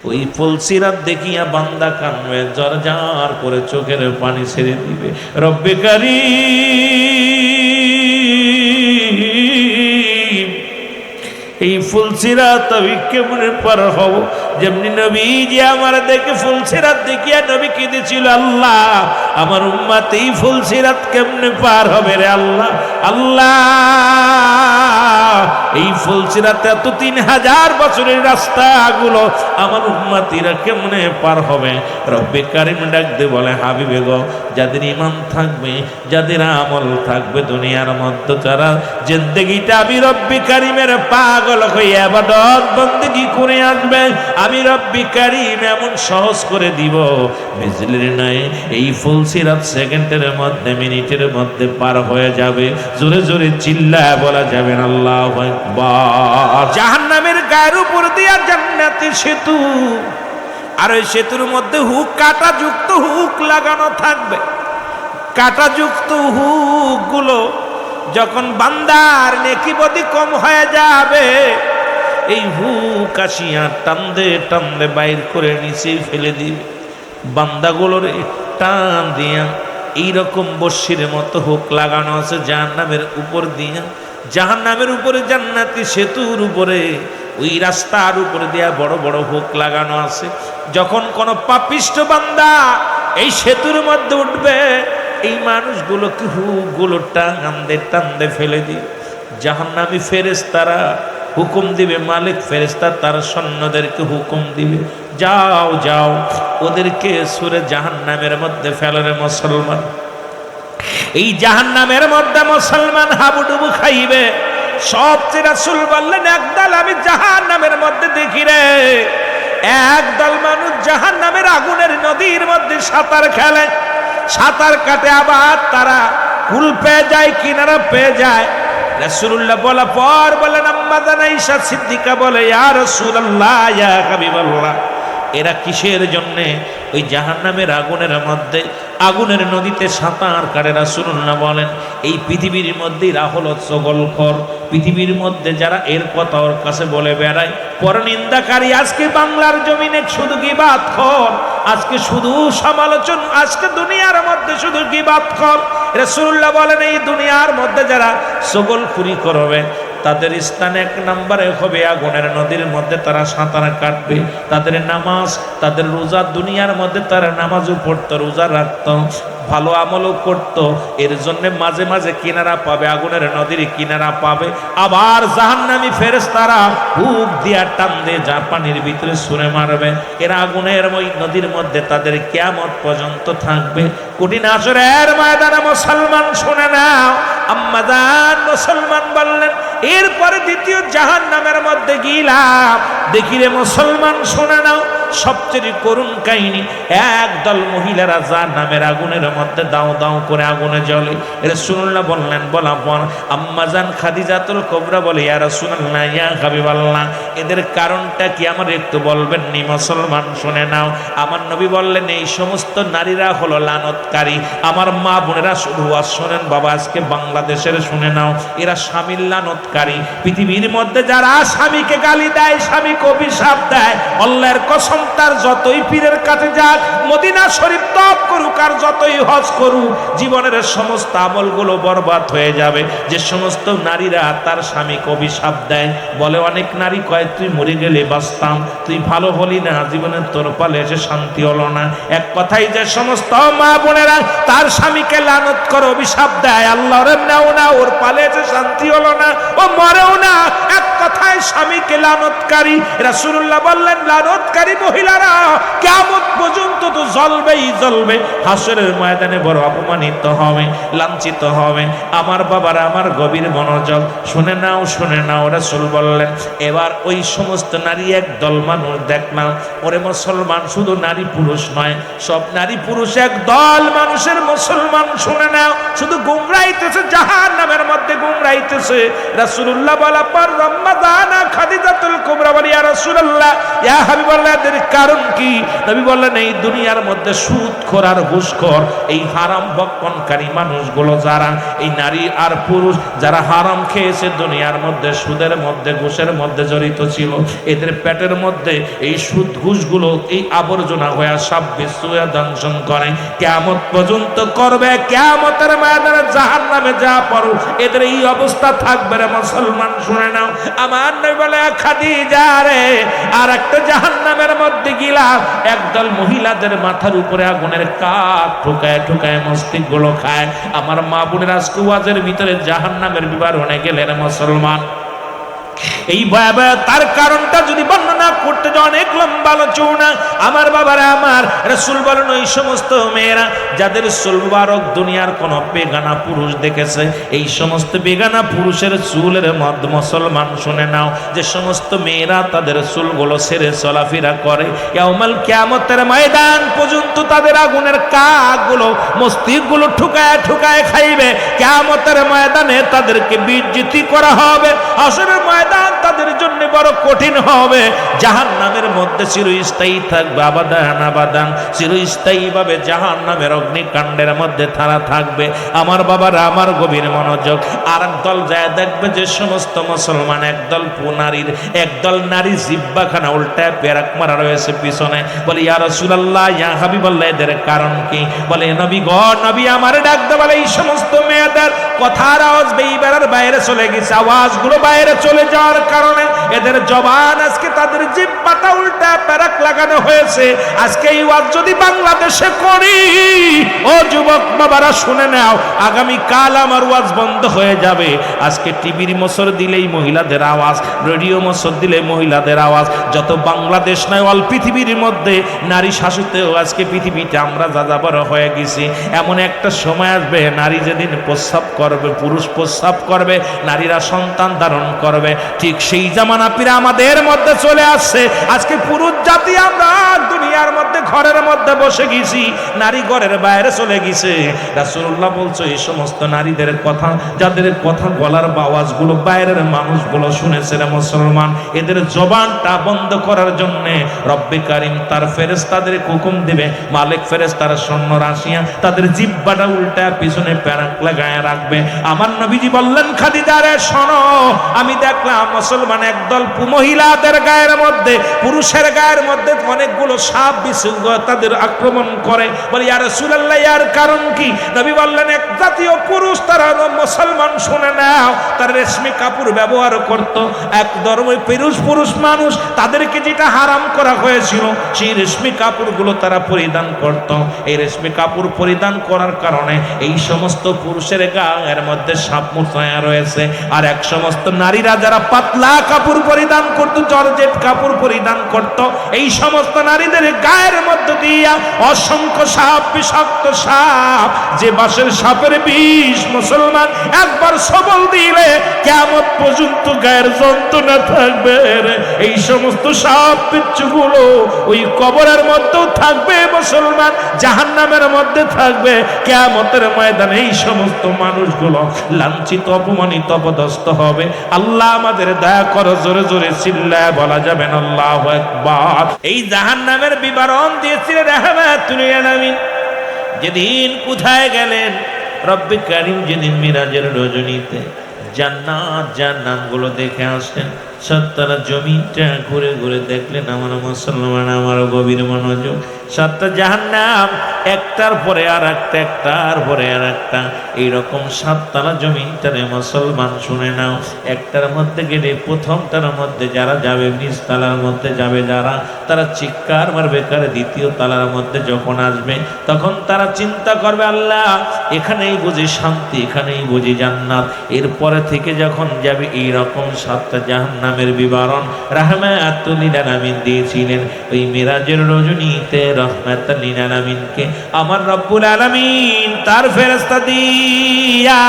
ওই ফুলসিরাত দেখিয়া বান্দা কানবে, জরজার করে চোখের পানি ছেড়ে দিবে। রব্বে কারীম, এই ফুলসিরাত আমি কেমনে পার হব? যেমনি নবী যে আমার দেখে ফুলসিরাত দেখিয়া নবী কেঁদেছিল, আল্লাহ আমার উম্মত এই ফুলসিরাত কেমনে পার হবে রে আল্লাহ। আল্লাহ এই ফুলসিরাত এত 3000 বছরের রাস্তাগুলো আমার উম্মতিরা কেমনে পার হবে? রব্বে কারীম ডাক দে বলে, হাবিবে গো, যাদের ঈমান থাকবে, যাদের আমল থাকবে, দুনিয়ার মধ্যে যারা জিন্দেগিটা আমি রব্বে কারীমের পাগল হয়ে ইবাদত বন্দেগী করে আসবে, আমি রব্বে কারীম এমন সহজ করে দিব বিজলির নাই এই ফুলসিরাত সেকেন্ডের মধ্যে, মিনিটের মধ্যে পার হয়ে যাবে। জোরে জোরে চিল্লায় বলা যাবে না আল্লাহু আকবার। জাহান্নামের গায়ের উপর দিয়া জান্নাতের সেতু, আর ওই সেতুর মধ্যে হুক, কাঁটাযুক্ত হুক লাগানো থাকবে। কাঁটাযুক্ত হুক গুলো যখন বান্দার নেকি বদি কম হয়ে যাবে, এই হুক আসিয়া টানদে টানদে বাইর করে নিচে ফেলে দিবে। বান্দাগুলোর টান দিয়া এইরকম বর্ষির মতো হুক লাগানো আছে জাহান্নামের উপর দিয়া। জাহান্নামের উপরে জান্নাতি সেতুর উপরে ওই রাস্তার উপরে দিয়া বড় বড় হুক লাগানো আছে। যখন কোনো পাপিষ্ট বান্দা এই সেতুর মধ্যে উঠবে, এই মানুষগুলোকে হুকগুলো টানদে টানদে ফেলে দিবে। জাহান্নামী ফেরেশতারা হুকুম দিবে, মালিক ফেরেশতা তার সৈন্যদেরকে হুকুম দিবে, যাও যাও ওদেরকে সুরে জাহান্নামের মধ্যে ফেলে রে মুসলমান। এই জাহান্নামের মধ্যে মুসলমান হাবুডুবু খাইবে। সবচেয়ে রাসূল বললেন, একদল আমি জাহান্নামের মধ্যে দেখি রে, একদল মানুষ জাহান্নামের আগুনের নদীর মধ্যে সাঁতার খেলে, সাঁতার কাটে, আবার তারা কুল পেয়ে যায়, কিনারা পেয়ে যায়। রাসূলুল্লাহ বলা পর বলেন, আম্মা জান আয়েশা সিদ্দিকা বলে, ইয়া রাসূলুল্লাহ, ইয়া হাবিবাল্লাহ, এরা কিসের জন্যে ওই জাহান্নামের আগুনের মধ্যে, আগুনের নদীতে সাঁতার কাটে? রাসূলুল্লাহ বলেন, এই পৃথিবীর মধ্যে রাহলত চগলখর, পৃথিবীর মধ্যে যারা এর কথা ওর কাছে বলে বেড়ায়, পরনিন্দাকারী, আজকে বাংলার জমিনে শুধু গীবাতখোর, আজকে শুধু সমালোচনা, আজকে দুনিয়ার মধ্যে শুধু গীবাতখোর। রাসূলুল্লাহ বলেন, এই দুনিয়ার মধ্যে যারা চগলখুরি করবে, তাদের স্থান 1 নম্বরে হবে আগুনের নদীর মধ্যে তারা সাঁতার কাটবে। তাদের নামাজ, তাদের রোজা, দুনিয়ার মধ্যে তারা নামাজও পড়তো, রোজা রাখতো, ভালো আমলও করত, এর জন্য মাঝে মাঝে কিনারা পাবে, আগুনের নদীর কিনারা পাবে। আবার জাহান্নামী ফেরেশতারা হুক দিয়া টান দিয়ে যা পানির ভিতরে ছুঁড়ে মারবে, এরা আগুনের ওই নদীর মধ্যে তাদের কিয়ামত পর্যন্ত থাকবে। কঠিন হাসরের ময়দানে মুসলমান শুনে নাও, আম্মা জান মুসলমান বললেন, এরপরে দ্বিতীয় জাহান্নামের মধ্যে গেলাম, দেখি রে মুসলমান শুনে নাও, সবচেয়ে করুণ কাহিনী, একদল মহিলারা জাহান্নামের আগুনের মধ্যে দাও দাও করে আগুনে জ্বলে। রাসূলুল্লাহ বললেন, বলা পর আম্মা জান খাদিজাতুল কুবরা বলে, ইয়া রাসূলুল্লাহ, ইয়া হাবিবাল্লাহ, এদের কারণটা কি আমার একটু বলবেন নি? মুসলমান শুনে নাও। আমার নবী বললেন, এই সমস্ত নারীরা হলো লানতকারী। আমার মা বোনেরা শুধু আজ শোনেন বাবা, আজকে বাংলাদেশের শুনে নাও, এরা স্বামীর লানতকারী। পৃথিবীর মধ্যে যারা স্বামীকে গালি দেয়, স্বামীকে অভিশাপ দেয়, আল্লাহর কসম, তার যতই পীরের কাছে যাক, মদিনা শরীফ তপ করুক, আর যতই হজ করুক, জীবনের সমস্ত আমলগুলো বরবাদ হয়ে যাবে। যে সমস্ত নারীরা তার স্বামীকে অভিশাপ দেয়, বলে, অনেক নারী কয়, তুই মরে গেলে বাঁচতাম, তুই ভালো হলি না, জীবনের তোর পালে এসে শান্তি হলো না। এক কথাই যে সমস্ত মা বোনেরা তার স্বামীকে লানত করে অভিশাপ দেয়, আল্লাহর নাও না, ওর পালে এসে শান্তি হলো না, ও মরেও না, এক কথায় স্বামীকে লানতকারী। রাসূলুল্লাহ বললেন, লানতকারী মহিলারা কিয়ামত পর্যন্ত তো জ্বলবেই জ্বলবে, হাসরের ময়দানে বড় অপমানিত হবে, লাঞ্ছিত হবে। আমার বাবারা, আমার গভীর মনোযোগ শুনে নাও, শুনে নাও। রাসূল বললেন, এবার ওই সমস্ত নারী একদল মানুষ দেখলাম, ওরে মুসলমান, শুধু নারী পুরুষ নয়, সব নারী পুরুষ একদল মানুষের মুসলমান শুনে নাও, শুধু গুমরাইতেছে, জাহান্নামের মধ্যে গুমরাইতেছে। রাসূলুল্লাহ বলা পর আম্মা জানা খাদিজাতুল কুবরা বলে ইয়া রাসূলুল্লাহ ইয়া হাবিবাল্লাহ এর কারণ কি? নবী বললেন এই দুনিয়ার মধ্যে সুদখোর আর ঘুষখোর এই হারাম ভক্ষণকারী মানুষগুলো যারা এই নারী আর পুরুষ যারা হারাম খেয়েছে দুনিয়ার মধ্যে সুদের মধ্যে ঘুষের মধ্যে জড়িত ছিল এদের পেটের মধ্যে এই সুদ ঘুষগুলো এই আবর্জনা হয়ে সব বিশ্বয়া দংশন করে কিয়ামত পর্যন্ত করবে কিয়ামতের ময়দানে জাহান্নামে যা পড়ো এদের এই অবস্থা থাকবে রে মুসলমান শুনে নাও আমার নবী বলে খাদিজা রে আর একটা জাহান্নামের মধ্যে গিলাম একদল মহিলাদের মাথার উপরে আগুনের কাঠ ঠুকায় ঠুকায় মস্তিষ্ক গুলো খায় আমার মা বোনের আজকে ওয়াজের ভিতরে জাহান্নামের বিবরণে গেলেন মুসলমান এই ভয়াবহ তার কারণটা যদি বর্ণনা করতে যাও অনেক লম্বা আলোচনা আমার বাবারা আমার রাসূল বলেন ওই সমস্ত মেয়েরা যাদের চুল মুবারক দুনিয়ার কোন বেগানা পুরুষ দেখেছে এই সমস্ত বেগানা পুরুষের চুলের মধ্যে মুসলমান শুনে নাও যে সমস্ত মেয়েরা তাদের চুলগুলো ছেড়ে চলাফেরা করে ইয়াউমাল কিয়ামতের ময়দান পর্যন্ত তাদের আগুনের কাকগুলো মস্তিষ্কগুলো ঠুকায় ঠুকায় খাইবে কিয়ামতের ময়দানে তাদেরকে বিজ্জিতি করা হবে হাসরের ময়দান তাদের জন্য বড় কঠিন হবে জাহান্নামের মধ্যে চিরস্থায়ী থাকবে আবাদান আবাদান চিরস্থায়ী ভাবে জাহান্নামের অগ্নিকাণ্ডের মধ্যে তারা থাকবে আমার বাবারা আমার গভীর মনোযোগ আর একদল যায় দেখবে যে সমস্ত মুসলমান একদল নারী জিহ্বাখানা উল্টায় পেরাক মারা রয়েছে পিছনে বলে ইয়া রাসূলুল্লাহ ইয়া হাবিবাল্লাহ এদের কারণ কি? বলে নবী গো নবী আমার ডাক দে বলে এই সমস্ত মেয়েদের কথার আওয়াজ বেইবারের বাইরে চলে গেছে আওয়াজগুলো বাইরে চলে যাওয়ার কারণে এদের জবান আজকে তাদের জিহ্বাটা উল্টা পেরাক লাগানো হয়েছে আজকে এই ওয়াজ যদি বাংলাদেশে করি ও যুবক বাবারা শুনে নাও আগামী কাল আমার ওয়াজ বন্ধ হয়ে যাবে আজকে টিভির মোসর দিলেই মহিলাদের আওয়াজ রেডিও মোসর দিলে মহিলাদের আওয়াজ যত বাংলাদেশ নয় অল পৃথিবীর মধ্যে নারী শাসিতেও আজকে পৃথিবীতে আমরা যাযাবর হয়ে গেছি এমন একটা সময় আসবে নারী যেদিন প্রস্রাব করবে পুরুষ প্রস্রাব করবে নারীরা সন্তান ধারণ করবে ঠিক সেই জামানা পিরা আমাদের মধ্যে চলে আসছে আজকে পুরুষ জাতি আমরা দুনিয়ার মধ্যে ঘরের মধ্যে বসে গেছি নারী ঘরের বাইরে চলে গেছে রাসূলুল্লাহ বলছে এই সমস্ত নারীদের কথা যাদের কথা বলার আওয়াজগুলো বাইরের মানুষগুলো শুনেছে রে মুসলমান এদের জবানটা বন্ধ করার জন্য রব্বে কারীম তার ফেরেশতাদের হুকুম দিবে মালিক ফেরেশতারা সৈন্য রাশিয়া তাদের জিহ্বাটা উল্টা পিছনে পেরাক লাগায় রাখবে আমার নবীজি বললেন খাদিজা রে শোনো আমি দেখলাম মুসলমান একদল মহিলাদের গায়ের মধ্যে পুরুষের গায়ের মধ্যে অনেকগুলো সাপ বিচ্ছু তাদের আক্রমণ করে বলে ইয়া রাসূলুল্লাহ এর কারণ কি? নবী বললেন এক জাতীয় পুরুষ তারা মুসলমান শুনে নাও তার রেশমি কাপড় ব্যবহার করত এক ধর্মের পুরুষ মানুষ তাদেরকে যেটা হারাম করা হয়েছিল সেই রেশমি কাপড়গুলো তারা পরিধান করত এই রেশমি কাপড় পরিধান করার কারণে এই সমস্ত পুরুষের গায়ের মধ্যে সাপ মোছায়া রয়েছে আর এক সমস্ত নারীরা যারা পাতলা কাপড় পরিধান করত জর্জেট কাপড় পরিধান করত এই সমস্ত নারীদের গায়ের মধ্যে দিয়া অসংখ্য সাপ বিষাক্ত সাপ যে বাঁশের সাপের বিষ মুসলমান একবার সবল দিলে কিয়ামত পর্যন্ত গায়ের যন্ত্রণা থাকবে এই সমস্ত সাপ বিচ্ছুগুলো ওই কবরের মধ্যেও থাকবে মুসলমান জাহান্নামের মধ্যে থাকবে কিয়ামতের ময়দানে এই সমস্ত মানুষগুলো লাঞ্ছিত অপমানিত অপদস্থ হবে আল্লাহ আমাদের দয়া করো জোরে জোরে চিল্লায় বলা যাবে না আল্লাহু আকবার এই জাহান্নামের বিবরণ দিয়েছিলেন রাহমাতুল লিল আলামিন যেদিন কোথায় গেলেন রব্বে কারীম যেদিন মিরাজের রজনীতে জান্নাত জান্নাতগুলো দেখে আসেন সাতটা জমিটা ঘুরে ঘুরে দেখলেন আমার মুসলমান আমার গভীর মনোযোগ সাতটা জাহান্নাম একটার পরে আর একটা একটার পরে আর একটা এইরকম সাততলা জমিনটারে মুসলমান শুনে নাও একটার মধ্যে গেলে প্রথমটার মধ্যে যারা যাবে নিচ তলার মধ্যে যাবে যারা তারা চিৎকার মারবে কারে দ্বিতীয় তলার মধ্যে যখন আসবে তখন তারা চিন্তা করবে আল্লাহ এখানেই বুঝি শান্তি এখানেই বুঝি জান্নাত এরপরে থেকে যখন যাবে এইরকম সাতটা জাহান্নামের বিবরণ রাহমাতুল লিল আলামিন দিয়েছিলেন ওই মিরাজের রজনীতে রহমাতুল লিল আলামিনকে আমার রব্বুল আলামিন তার ফেরেশতা দিয়া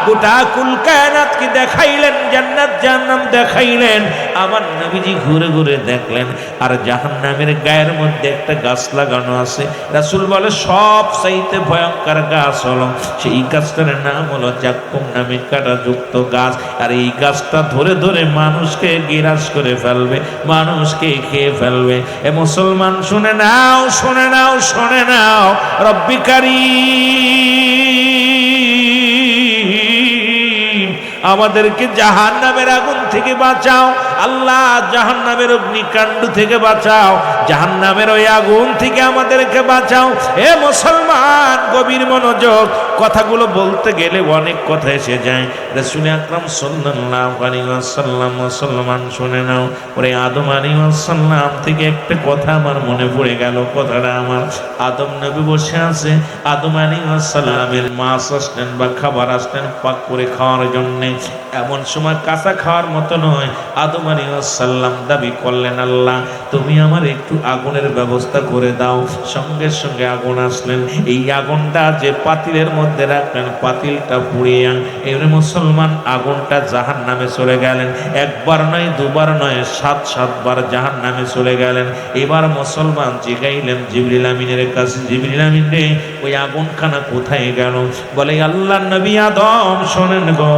গোটা কুল কায়নাতকে দেখাইলেন, জান্নাত জাহান্নাম দেখাইলেন। আমার নবীজি ঘুরে ঘুরে দেখলেন আর জাহান্নামের গায়ের মধ্যে একটা গাছ লাগানো আছে। রাসূল বলে সবচাইতে ভয়ঙ্কর গাছ হলো, সেই গাছটার নাম হলো জাক্কুম নামে কাঁটাযুক্ত গাছ। আর এই গাছটা ধরে ধরে মানুষকে গিরাস করে ফেলবে, মানুষকে খেয়ে ফেলবে। এ মুসলমান শুনে নাও, শুনে নাও, শুনে নাও, রব্বি কারীম আমাদেরকে জাহান্নামের আগুন থেকে বাঁচাও। আল্লাহ জাহান্নামের অগ্নিকাণ্ড থেকে বাঁচাও, জাহান্নামের ওই আগুন থেকে আমাদেরকে বাঁচাও। এ মুসলমান গভীর মনোযোগ, কথাগুলো বলতে গেলে অনেক কথা এসে যায়। রাসূল আকরাম সাল্লাল্লাহু আলাইহি ওয়াসাল্লাম, মুসলমান শুনে নাও, ওরে আদম আলাইহিস সালাম থেকে একটা কথা আমার মনে পড়ে গেল। কথাটা আমার, আদম নবী বসে আছে, আদম আলাইহিস সালামের মাছ আসলেন বা খাবার আসলেন পাক করে খাওয়ার জন্য। এমন সময় কাঁচা খাওয়ার মতো নয়, আদম আলাইহিস সালাম দাবি করলেন, আল্লাহ তুমি আমার একটু আগুনের ব্যবস্থা করে দাও। সঙ্গে সঙ্গে আগুন আসলেন, এই আগুনটা যে পাতিলের মধ্যে রাখলেন, পাতিলটা পুড়িয়ে এবারে মুসলমান আগুনটা জাহান্নামে চলে গেলেন। একবার নয়, দুবার নয়, 7 বার জাহান্নামে চলে গেলেন। এবার মুসলমান জিগাইলেন জিবরিল আমিনের কাছে, জিবরিল আমিন রে ওই আগুনখানা কোথায় গেল? বলে আল্লাহর নবী আদম শোনেন গো,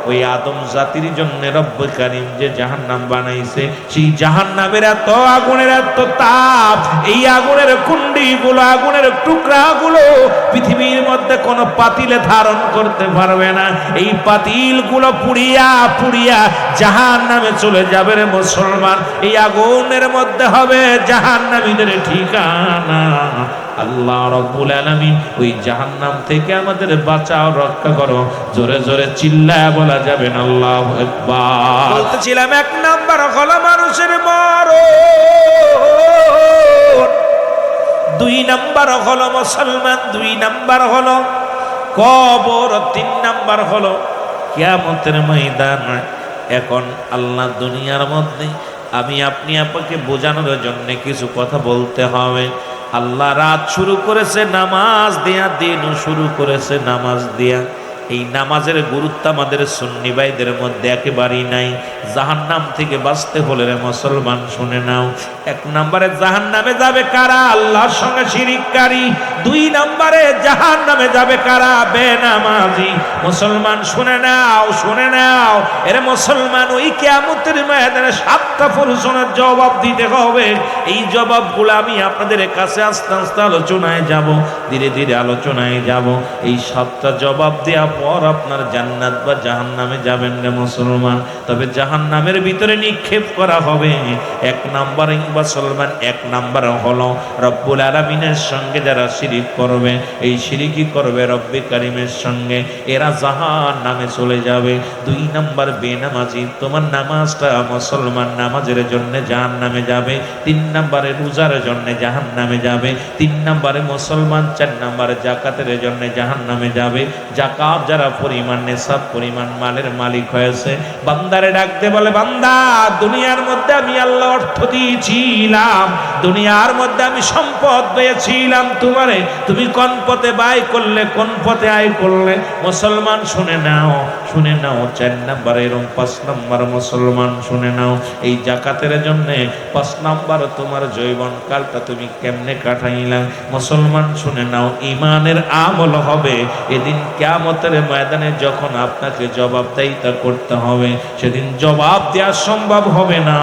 ওই আদম জাতির জন্য রব্বুল কারীম যে জাহান্নাম বানাইছে, সেই জাহান্নামের এত আগুনের এত তাপ, এই আগুনের কুণ্ডিগুলো, আগুনের টুকরাগুলো পৃথিবীর মধ্যে কোনো পাতিলে ধারণ করতে পারবে না। এই পাতিলগুলো পুড়িয়া পুড়িয়া জাহান্নামে চলে যাবে রে মুসলমান। এই আগুনের মধ্যে হবে জাহান্নামীদের ঠিকানা। আল্লাহ রাব্বুল আলামিন ওই জাহান্নাম থেকে আমাদের বাঁচাও, রক্ষা করো। জোরে জোরে চিল্লায়া বলা যাবে না আল্লাহু আকবার। বলতেছিলাম 1 নাম্বার হলো মানুষের মরণ, 2 নাম্বার হলো মুসলমান, 2 নাম্বার হলো কবর, 3 নাম্বার হলো কিয়ামতের ময়দান। এখন আল্লাহ দুনিয়ার মধ্যে আমি আপনি আপনাকে বোঝানোর জন্য কিছু কথা বলতে হবে। আল্লাহ রাত শুরু করেছে নামাজ দিয়া, দিনও শুরু করেছে নামাজ দিয়া। এই নামাজের গুরুত্ব আমাদের সুন্নি ভাইদের মধ্যে একেবারেই নাই। জাহান্নাম থেকে বাঁচতে হলে রে মুসলমান শুনে নাও, 1 নম্বরে জাহান্নামে যাবে কারা? আল্লাহর সঙ্গে শিরিককারী। 2 নম্বরে জাহান্নামে যাবে কারা? বেনামাজি। মুসলমান শুনে নাও, শুনে নাও, এরে মুসলমান ওই কিয়ামতের ময়দানে 7টা প্রশ্নের জবাব দিতে হবে। এই জবাবগুলো আমি আপনাদের কাছে আস্তে আস্তে আলোচনায় যাব, ধীরে ধীরে আলোচনায় যাব। এই 7টা জবাব দেওয়া পর আপনার জান্নাত বা জাহান্নামে যাবেন রে মুসলমান। তবে জাহান্নামের ভিতরে নিক্ষেপ করা হবে। 1 নম্বরে মুসলমান, 1 নম্বর হলো রব্বুল আলামিনের সঙ্গে যারা শিরিক করবে, এই শিরিকি করবে রব্বে কারীমের সঙ্গে, এরা জাহান্নামে চলে যাবে। 2 নম্বর বেনামাজি, তোমার নামাজটা মুসলমান নামাজের জন্য জাহান্নামে যাবে। 3 নম্বরে রোজার জন্য জাহান্নামে যাবে। 3 নম্বরে মুসলমান। 4 নম্বরে যাকাতের জন্য জাহান্নামে যাবে। যাকাত যারা পরিমাণ নেশাব পরিমাণ মালের মালিক হয়েছে, বান্দারে ডাকতে বলে, বান্দা দুনিয়ার মধ্যে আমি আল্লাহ অর্থ দিয়েছিলাম, দুনিয়ার মধ্যে আমি সম্পদ পেয়েছিলাম তোমারে, তুমি কোন পথে ব্যয় করলে, কোন পথে আয় করলে? মুসলমান শুনে নাও, শুনে নাও। 4 নম্বর এরকম 5 নম্বর মুসলমান শুনে নাও, এই যাকাতের জন্য 5 নম্বর তোমার যৌবন কালটা তুমি কেমনে কাটাইলা? মুসলমান শুনে নাও, ইমানের আমল হবে এদিন কিয়ামতের ময়দানে যখন আপনাকে জবাবদিহিতা করতে হবে, সেদিন জবাব দেওয়া সম্ভব হবে না।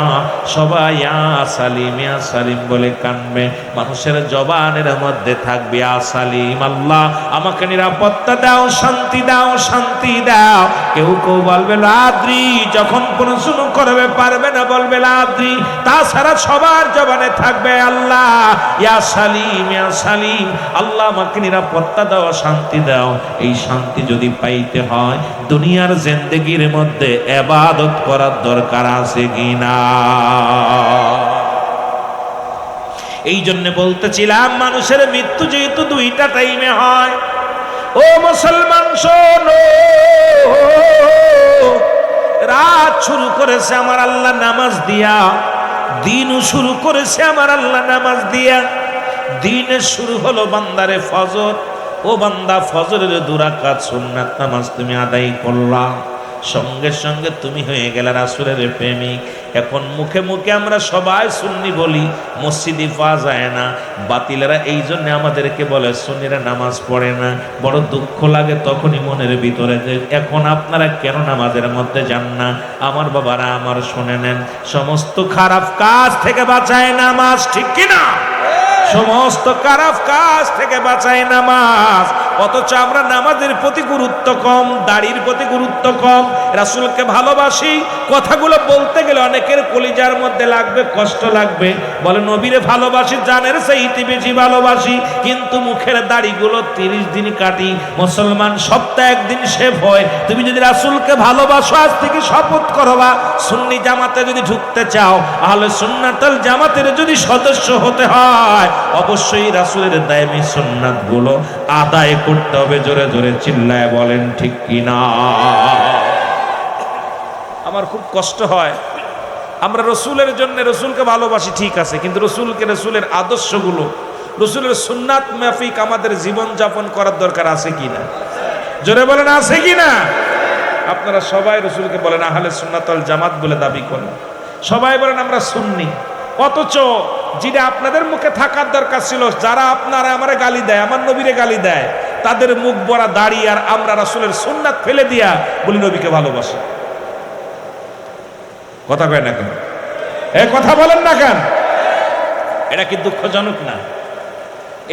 সবাই ইয়া সালিম, ইয়া সালিম বলে কানবে। মানুষের জবানের মধ্যে থাকবে ইয়া সালিম, আল্লাহ আমাকে নিরাপত্তা দাও, শান্তি দাও, শান্তি দাও। কেউ কেউ বলবে লাদ্রি, যখন প্রশ্ন করবে পারবে না বলবে লাদ্রি। তাছাড়া সবার জবানে থাকবে আল্লাহ ইয়া সালিম, ইয়া সালিম, আল্লাহ আমাকে নিরাপত্তা দাও, শান্তি দাও। এই শান্তি যদি পাইতে হয় দুনিয়ার জিন্দেগির মধ্যে ইবাদত করার দরকার আছে কিনা? এই জন্য বলতেছিলাম মানুষের মৃত্যু যেহেতু 2টা টাইমে হয়, ও মুসলমান শোনো, রাত শুরু করেছে আমার আল্লাহ নামাজ দিয়া, দিনও শুরু করেছে আমার আল্লাহ নামাজ দিয়া। দিনের শুরু হলো বান্দারে ফজর, ও বান্দা, ফজরের 2 রাকাত সুন্নাত নামাজ তুমি আদায় করলা, সঙ্গে সঙ্গে তুমি হয়ে গেলে রাসূলের প্রেমিক। এখন মুখে মুখে আমরা সবাই সুন্নি বলি, মসজিদে পাওয়া যায় না। বাতিলেরা এই জন্য আমাদেরকে বলে সুন্নিরা নামাজ পড়ে না। বড় দুঃখ লাগে তখনই মনের ভিতরে যে এখন আপনারা কেন নামাজের মধ্যে যান না। আমার বাবারা আমার শুনে নেন, সমস্ত খারাপ কাজ থেকে বাঁচায় নামাজ, ঠিক কিনা? সমস্ত খারাপ কাজ থেকে বাঁচায় নামাজ। অথচ আমরা নামাজের প্রতি গুরুত্ব কম, দাড়ির প্রতি গুরুত্ব কম। রাসূলকে ভালোবাসি, কথাগুলো বলতে গেলে অনেকের কলিজার মধ্যে লাগবে, কষ্ট লাগবে। বলে নবীরে ভালোবাসি, জানের চাইতে বেশি ভালোবাসি, কিন্তু মুখের দাড়িগুলো 30 দিন কাটি। মুসলমান সপ্তাহে 1 দিন শেভ হয়। তুমি যদি রাসূলকে ভালোবাসো, আজ থেকে শপথ করবা, সুন্নি জামাতে যদি ঢুকতে চাও, আহলে সুন্নাতুল জামাতের যদি সদস্য হতে হয়, অবশ্যই রাসূলের দায়মি সুন্নাতগুলো আদায় করতে হবে। জোরে জোরে চিল্লায় বলেন ঠিক কিনা? আমার খুব কষ্ট হয়, আমরা রসুলের জন্য রসুলকে ভালোবাসি ঠিক আছে, কিন্তু রসুলকে, রসুলের আদর্শগুলো, রসুলের সুন্নাত মাফিক আমাদের জীবন যাপন করার দরকার আছে কিনা? জোরে বলেন আছে কিনা? আপনারা সবাই রসুলকে বলেন আহলে সুন্নাত ওয়াল জামাত বলে দাবি করেন, সবাই বলেন আমরা সুন্নি, অথচ যেটা আপনাদের মুখে থাকার দরকার ছিল, যারা আপনারা আমারে গালি দেয়, আমার নবীরে গালি দেয়, তাদের মুখ ভরা দাড়ি, আর আমরা রাসূলের সুন্নাত ফেলে দিয়া বলি নবীকে ভালোবাসি। কথা কয় না কেন? কথা বলেন না কেন? এটা কি দুঃখজনক না?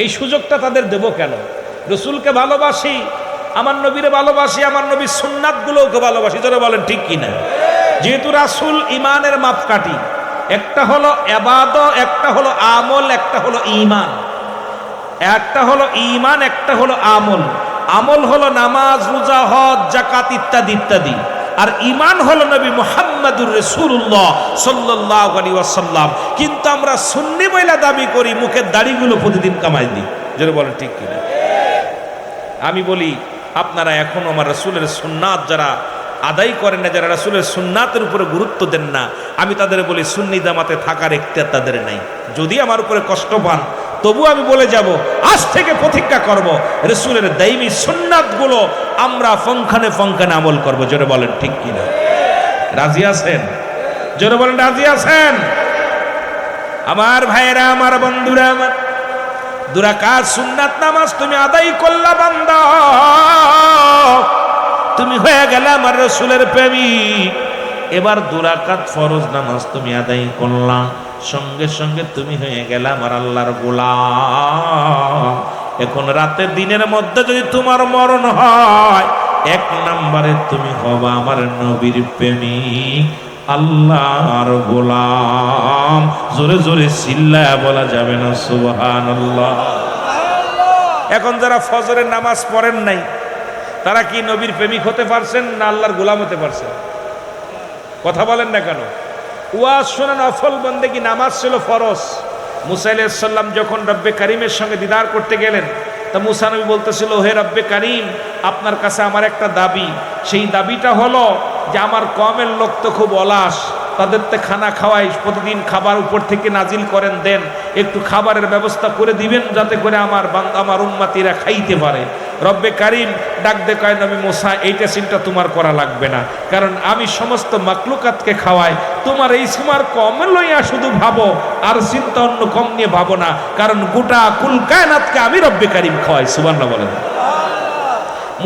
এই সুযোগটা তাদের দেব কেন? রসুলকে ভালোবাসি, আমার নবীরে ভালোবাসি, আমার নবীর সুন্নাতগুলোকে ভালোবাসি। যারা বলেন ঠিক কিনা? যেহেতু রাসূল ইমানের মাপকাঠি, একটা হলো ইবাদত, একটা হলো আমল, একটা হলো ঈমান। একটা হলো ঈমান, একটা হলো আমল। আমল হলো নামাজ, রোজা, হজ, যাকাত ইত্যাদি ইত্যাদি, আর ঈমান হলো নবী মুহাম্মদুর রাসূলুল্লাহ সাল্লাল্লাহু আলাইহি ওয়াসাল্লাম। কিন্তু আমরা সুন্নি বইলা দাবি করি, মুখের দাড়িগুলো প্রতিদিন কামাই দিই। যারা বলেন ঠিক কিনা? আমি বলি আপনারা এখন আমার রাসূলের সুন্নাত যারা আদায় করেন না, যারা রাসূলের সুন্নাতের উপরে গুরুত্ব দেন না, আমি তাদের বলি সুন্নি জামাতে থাকার ইখতিয়ার তাদের নাই। যদি আমার উপরে কষ্ট পান, তবু আমি বলে যাব, আজ থেকে প্রতিজ্ঞা করব রাসূলের দাইমি সুন্নাতগুলো আমরা ফংখানে ফংখানে আমল করব। জোরে বলেন ঠিক কিনা? রাজি আছেন? জোরে বলেন রাজি আছেন? আমার ভাইয়েরা, আমার বন্ধুরা, আমার 2 রাকাত সুন্নাত নামাজ তুমি আদায় করলা বান্দা, তুমি হয়ে গেলে আমার রাসূলের প্রেমিক। এবার 2 রাকাত ফরজ নামাজ তুমি আদায় করলা, সঙ্গে সঙ্গে তুমি হয়ে গেলে আমার আল্লাহর গোলাম। এখন রাতের দিনের মধ্যে যদি তোমার মরণ হয়, 1 নম্বরে তুমি হবা আমার নবীর প্রেমিক, আল্লাহর গোলাম। জোরে জোরে চিল্লায়া বলা যাবে না সুবহানাল্লাহ? এখন যারা ফজরের নামাজ পড়েন নাই, তারা কি নবীর প্রেমিক হতে পারছেন না আল্লাহর গোলাম হতে পারছেন? কথা বলেন না কেন? ওয়াজ শোনা নফল বন্দেগী, নামাজ ছিল ফরজ। মুসা আলাইহিস সালাম যখন রব্বে কারিমের সঙ্গে দিদার করতে গেলেন, তা মুসা নবী বলতেছিল, হে রব্বে কারিম, আপনার কাছে আমার একটা দাবি। সেই দাবিটা হলো যে আমার কওমের লোক তো খুব অলস, তাদেরতে খানা খাওয়াই, প্রতিদিন খাবার উপর থেকে নাজিল করেন, দেন একটু খাবারের ব্যবস্থা করে দিবেন, যাতে করে আমার উম্মতিরা খাইতে পারে। রব্বে কারিম ডাক দে কয়, নবী মুসা, এইটা চিন্তা তোমার করা লাগবে না, কারণ আমি সমস্ত মাকলুকাতকে খাওয়াই, তোমার এই সীমার কম লইয়া শুধু ভাবো, আর চিন্তা অন্য কম নিয়ে ভাবো না, কারণ গোটা কুল কায়নাতকে আমি রব্বে কারিম খাওয়াই। সুবহানাল্লাহ বলেন।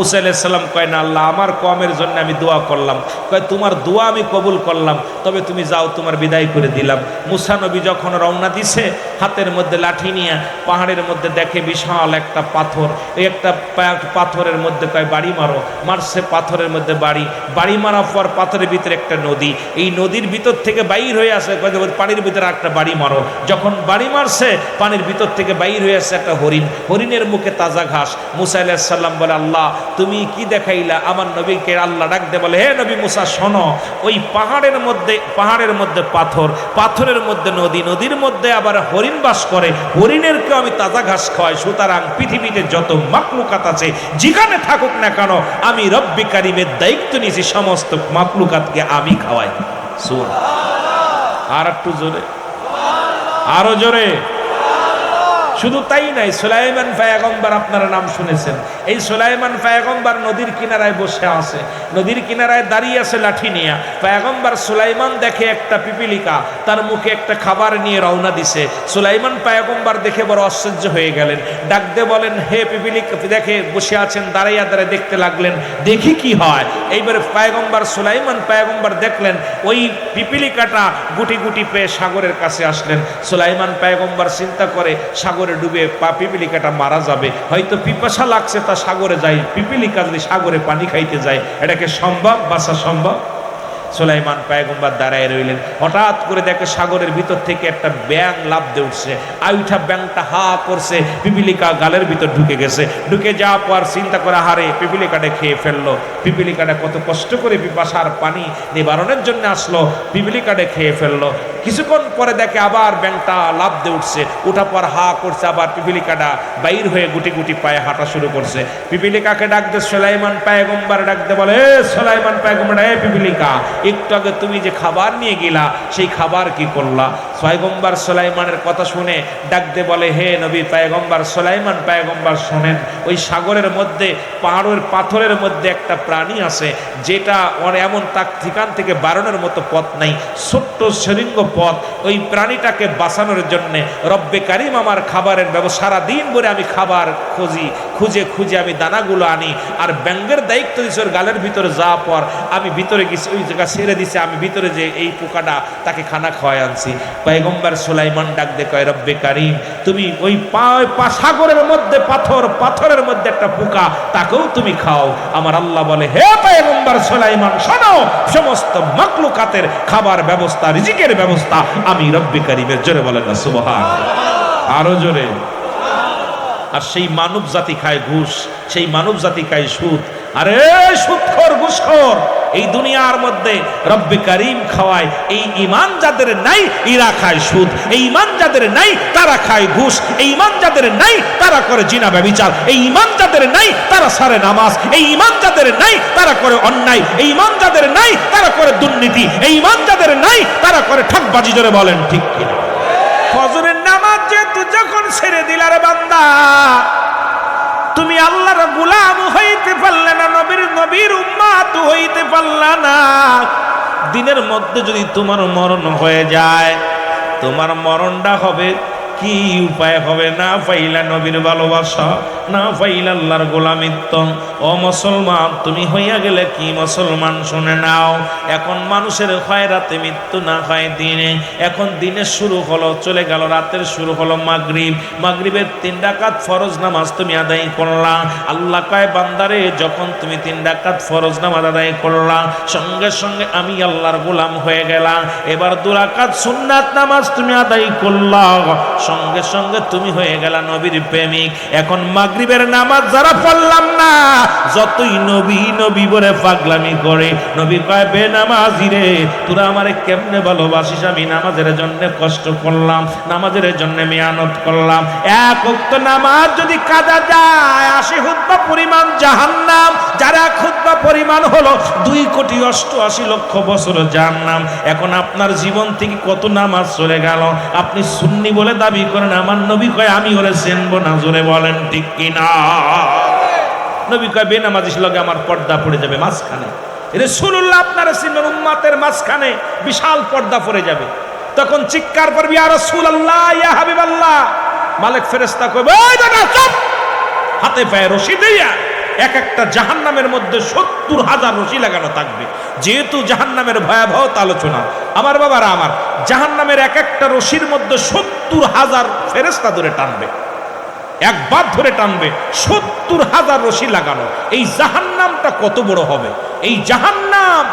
মুসা আলাইহিস সালাম কয়, না আল্লাহ, আমার কওমের জন্য আমি দোয়া করলাম। কয়, তোমার দোয়া আমি কবুল করলাম, তবে তুমি যাও, তোমার বিদায় করে দিলাম। মুসা নবী যখন রওনা দিছে, হাতের মধ্যে লাঠি নিয়ে পাহাড়ের মধ্যে দেখে বিশাল একটা পাথর। এই একটা পাথরের মধ্যে কয় বাড়ি মারো। মারছে পাথরের মধ্যে বাড়ি মারার পর পাথরের ভিতরে একটা নদী, এই নদীর ভিতর থেকে বাইর হয়ে আসে, পানির ভিতরে একটা বাড়ি মারো। যখন বাড়ি মারছে, পানির ভিতর থেকে বাইর হয়ে আসছে একটা হরিণ, হরিণের মুখে তাজা ঘাস। মুসা আলাইহিস সালাম বলে, আল্লাহ তুমি কি দেখাইলা? আমার নবীকে আল্লাহ ডাক দে বলে, হে নবী মুসা, শোনো, ওই পাহাড়ের মধ্যে পাথর, পাথরের মধ্যে নদী, নদীর মধ্যে আবার হরিণ বাস করে, হরিণেরকে আমি তাজা ঘাস খাওয়াই। সুতরাং পৃথিবীতে যত মাকলুকাত আছে, যেখানে থাকুক না কেন, আমি রব্বে কারিমের দায়িত্ব নিয়েছি, সমস্ত মাকলুকাতকে আমি খাওয়াই। সুবহানাল্লাহ। আর একটু জোরে, আরো জোরে। শুধু তাই নাই, সুলাইমান পয়গম্বর আপনারা নাম শুনেছেন। এই সুলাইমান পয়গম্বর নদীর কিনারায় বসে আছে, নদীর কিনারায় দাঁড়িয়ে আছে লাঠি নিয়ে। পয়গম্বর সুলাইমান দেখে একটা পিপিলিকা তার মুখে একটা খাবার নিয়ে রওনা দিছে। সুলাইমান পয়গম্বর দেখে বড় আশ্চর্য হয়ে গেলেন, ডাক দিয়ে বলেন, হে পিপিলিকা, দেখে বসে আছেন, দাঁড়াইয়া দাঁড়ায় দেখতে লাগলেন, দেখি কি হয়। এইবারে পয়গম্বর সুলাইমান পয়গম্বর দেখলেন ওই পিপিলিকাটা গুটি গুটি পেয়ে সাগরের কাছে আসলেন। সুলাইমান পয়গম্বর চিন্তা করে সাগরে ডুবে পিপিলিকাটা মারা যাবে, হয়তো পিপাসা লাগছে তা সাগরে যায়, পিপিলিকা যদি সাগরে পানি খাইতে যায় এটাকে সম্ভব, বাঁচা সম্ভব? সুলাইমান পয়গম্বর দাঁড়ায় রইলেন। হঠাৎ করে দেখে সাগরের ভিতর থেকে একটা ব্যাঙ লাফ দিয়ে উঠছে। আইঠা ব্যাঙটা হা করছে, পিপিলিকা গালের ভিতর ঢুকে গেছে। ঢুকে যাওয়ার পর চিন্তা করে, হারে পিপিলিকাটা খেয়ে ফেললো। পিপিলিকাটা কত কষ্ট করে পিপাসার পানি নিবারণের জন্য আসলো, পিপিলিকাটা খেয়ে ফেললো। কিছুক্ষণ পরে দেখে আবার ব্যাঙটা লাফ দিয়ে উঠছে, উঠার পর হা করছে, আবার পিপিলিকাটা বাইর হয়ে গুটি গুটি পায়ে হাঁটা শুরু করছে। পিপিলিকাকে ডাক দে সুলাইমান পয়গম্বর ডাক দে বলে, এ সুলাইমান পয়গম্বর, এ পিপিলিকা, একটু আগে তুমি যে খাবার নিয়ে গেলা সেই খাবার কি করলা? পয়গম্বর সুলাইমানের কথা শুনে ডাক দে বলে, হে নবী পয়গম্বর সুলাইমান পয়গম্বর শোনেন, ওই সাগরের মধ্যে পাহাড়ের পাথরের মধ্যে একটা প্রাণী আছে যেটা এমন তার ঠিকান থেকে বারণের মতো পথ নাই, ছোট্ট শৃঙ্গ পথ। ওই প্রাণীটাকে বাঁচানোর জন্যে রব্বে কারিম আমার খাবারের ব্যবস্থা, সারাদিন ভরে আমি খাবার খুঁজে খুঁজে আমি দানাগুলো আনি, আর ব্যাঙ্গের দায়িত্ব দিচ্ছে ওর গালের ভিতরে যাওয়ার পর আমি ভিতরে গেছি, ওই জায়গা ছেড়ে দিছে, আমি ভিতরে যে এই পোকাটা তাকে খানা খাওয়াই আনছি। পয়গম্বর সুলাইমান ডাক দে কয়, রব্বে কারিম, তুমি ওই সাগরের মধ্যে পাথরের মধ্যে একটা পোকা, তাকেও তুমি খাও। আমার আল্লাহ বলে, হে পয়গম্বর সুলাইমান শোনো, সমস্ত মাখলুকাতের খাবার ব্যবস্থা, রিজিকের ব্যবস্থা আমি রব্বে কারিমের। জোরে বলেন না সুবহানাল্লাহ, আরো জোরে। আর সেই মানব জাতি খায় ঘুষ, সেই মানব জাতি খায় সুদ। আরে সুদখোর, ঘুষখোর, এই দুনিয়ার মধ্যে রব্বে কারিম খাওয়ায়। এই ঈমান যাদের নাই এরা খায় সুদ, এই ঈমান যাদের নাই তারা খায় ঘুষ, এই ঈমান যাদের নাই তারা করে জিনা ব্যভিচার, এই ঈমান যাদের নাই তারা সারে নামাজ, এই ঈমান যাদের নাই তারা করে অন্যায়, এই ঈমান যাদের নাই তারা করে দুর্নীতি, এই ঈমান যাদের নাই তারা করে ঠকবাজি। জোরে বলেন ঠিক কিনা? ফজরের নামাজ যেহেতু যখন ছেড়ে দিলা রে বান্দা, তুমি আল্লাহর গোলাম হইতে পারলে না, নবীর উম্মত হইতে পারলা না। দিনের মধ্যে যদি তোমার মরণ হয়ে যায়, তোমার মরণটা হবে কি উপায় হবে? না পাইলা নবীর ভালোবাসা, না পাইলা আল্লাহর গোলামিত্ব। ও মুসলমান, তুমি হইয়া গেলে কি মুসলমান? শুনে নাও, এখন মানুষের হয় রাতে মৃত্যু, না হয় দিনে। এখন দিনের শুরু হলো, চলে গেল রাতের শুরু হলো মাগরিব। মাগরিবের 3 রাকাত ফরজ নামাজ তুমি আদায় করলা। আল্লাহ কয়, বান্দারে, যখন তুমি 3 রাকাত ফরজ নামাজ আদায় করলা, সঙ্গে সঙ্গে আমি আল্লাহর গোলাম হয়ে গেলাম। এবার 2 রাকাত সুন্নাত নামাজ তুমি আদায় করলা, সঙ্গে সঙ্গে তুমি হয়ে গেলা নবীর প্রেমিক। এখন মাগরিবের নামাজ যারা পড়লাম না, যতই নবী নবী বলে পাগলামি করে, নবী কয়, বেনামাজি রে, তোরা আমারে কেমনে ভালোবাসিস? আমি নামাজের জন্য কষ্ট করলাম, নামাজের জন্য মেহনত করলাম। 1 ওয়াক্ত নামাজ যদি কাজা যায়, 80 খুতবা পরিমাণ জাহান্নাম। যারা খুতবা পরিমাণ হলো 2,88,00,000 বছর জাহান্নাম। এখন আপনার জীবন থেকে কত নামাজ চলে গেল? আপনি সুন্নি বলে দাবি করেন, আমার নবী কয় আমি ওরে চিনবো না। জোরে বলেন ঠিক কিনা? নবী কয়, বেনামাজির লগে আমার পর্দা পড়ে যাবে মাঝখানে। রাসূলুল্লাহ আপনার চিনবেন, উম্মতের মাঝখানে বিশাল পর্দা পড়ে যাবে। তখন চিৎকার করবি, ইয়া রাসূলুল্লাহ, ইয়া হাবিবাল্লাহ। মালিক ফেরেশতা কইবে, ওই দাদা চুপ! হাতে পায়ে রশি দিয়া এক একটা জাহান্নামের মধ্যে 70,000 রশি লাগানো থাকবে। যেহেতু জাহান্নামের ভয়াবহতা আলোচনা, আমার বাবারা আমার, জাহান্নামের এক একটা রশির মধ্যে 70,000 ফেরেশতা ধরে টানবে, একবার ধরে টানবে। 70,000 রশি লাগানো। এই জাহান্নামটা কত বড় হবে? এই জাহান্নাম,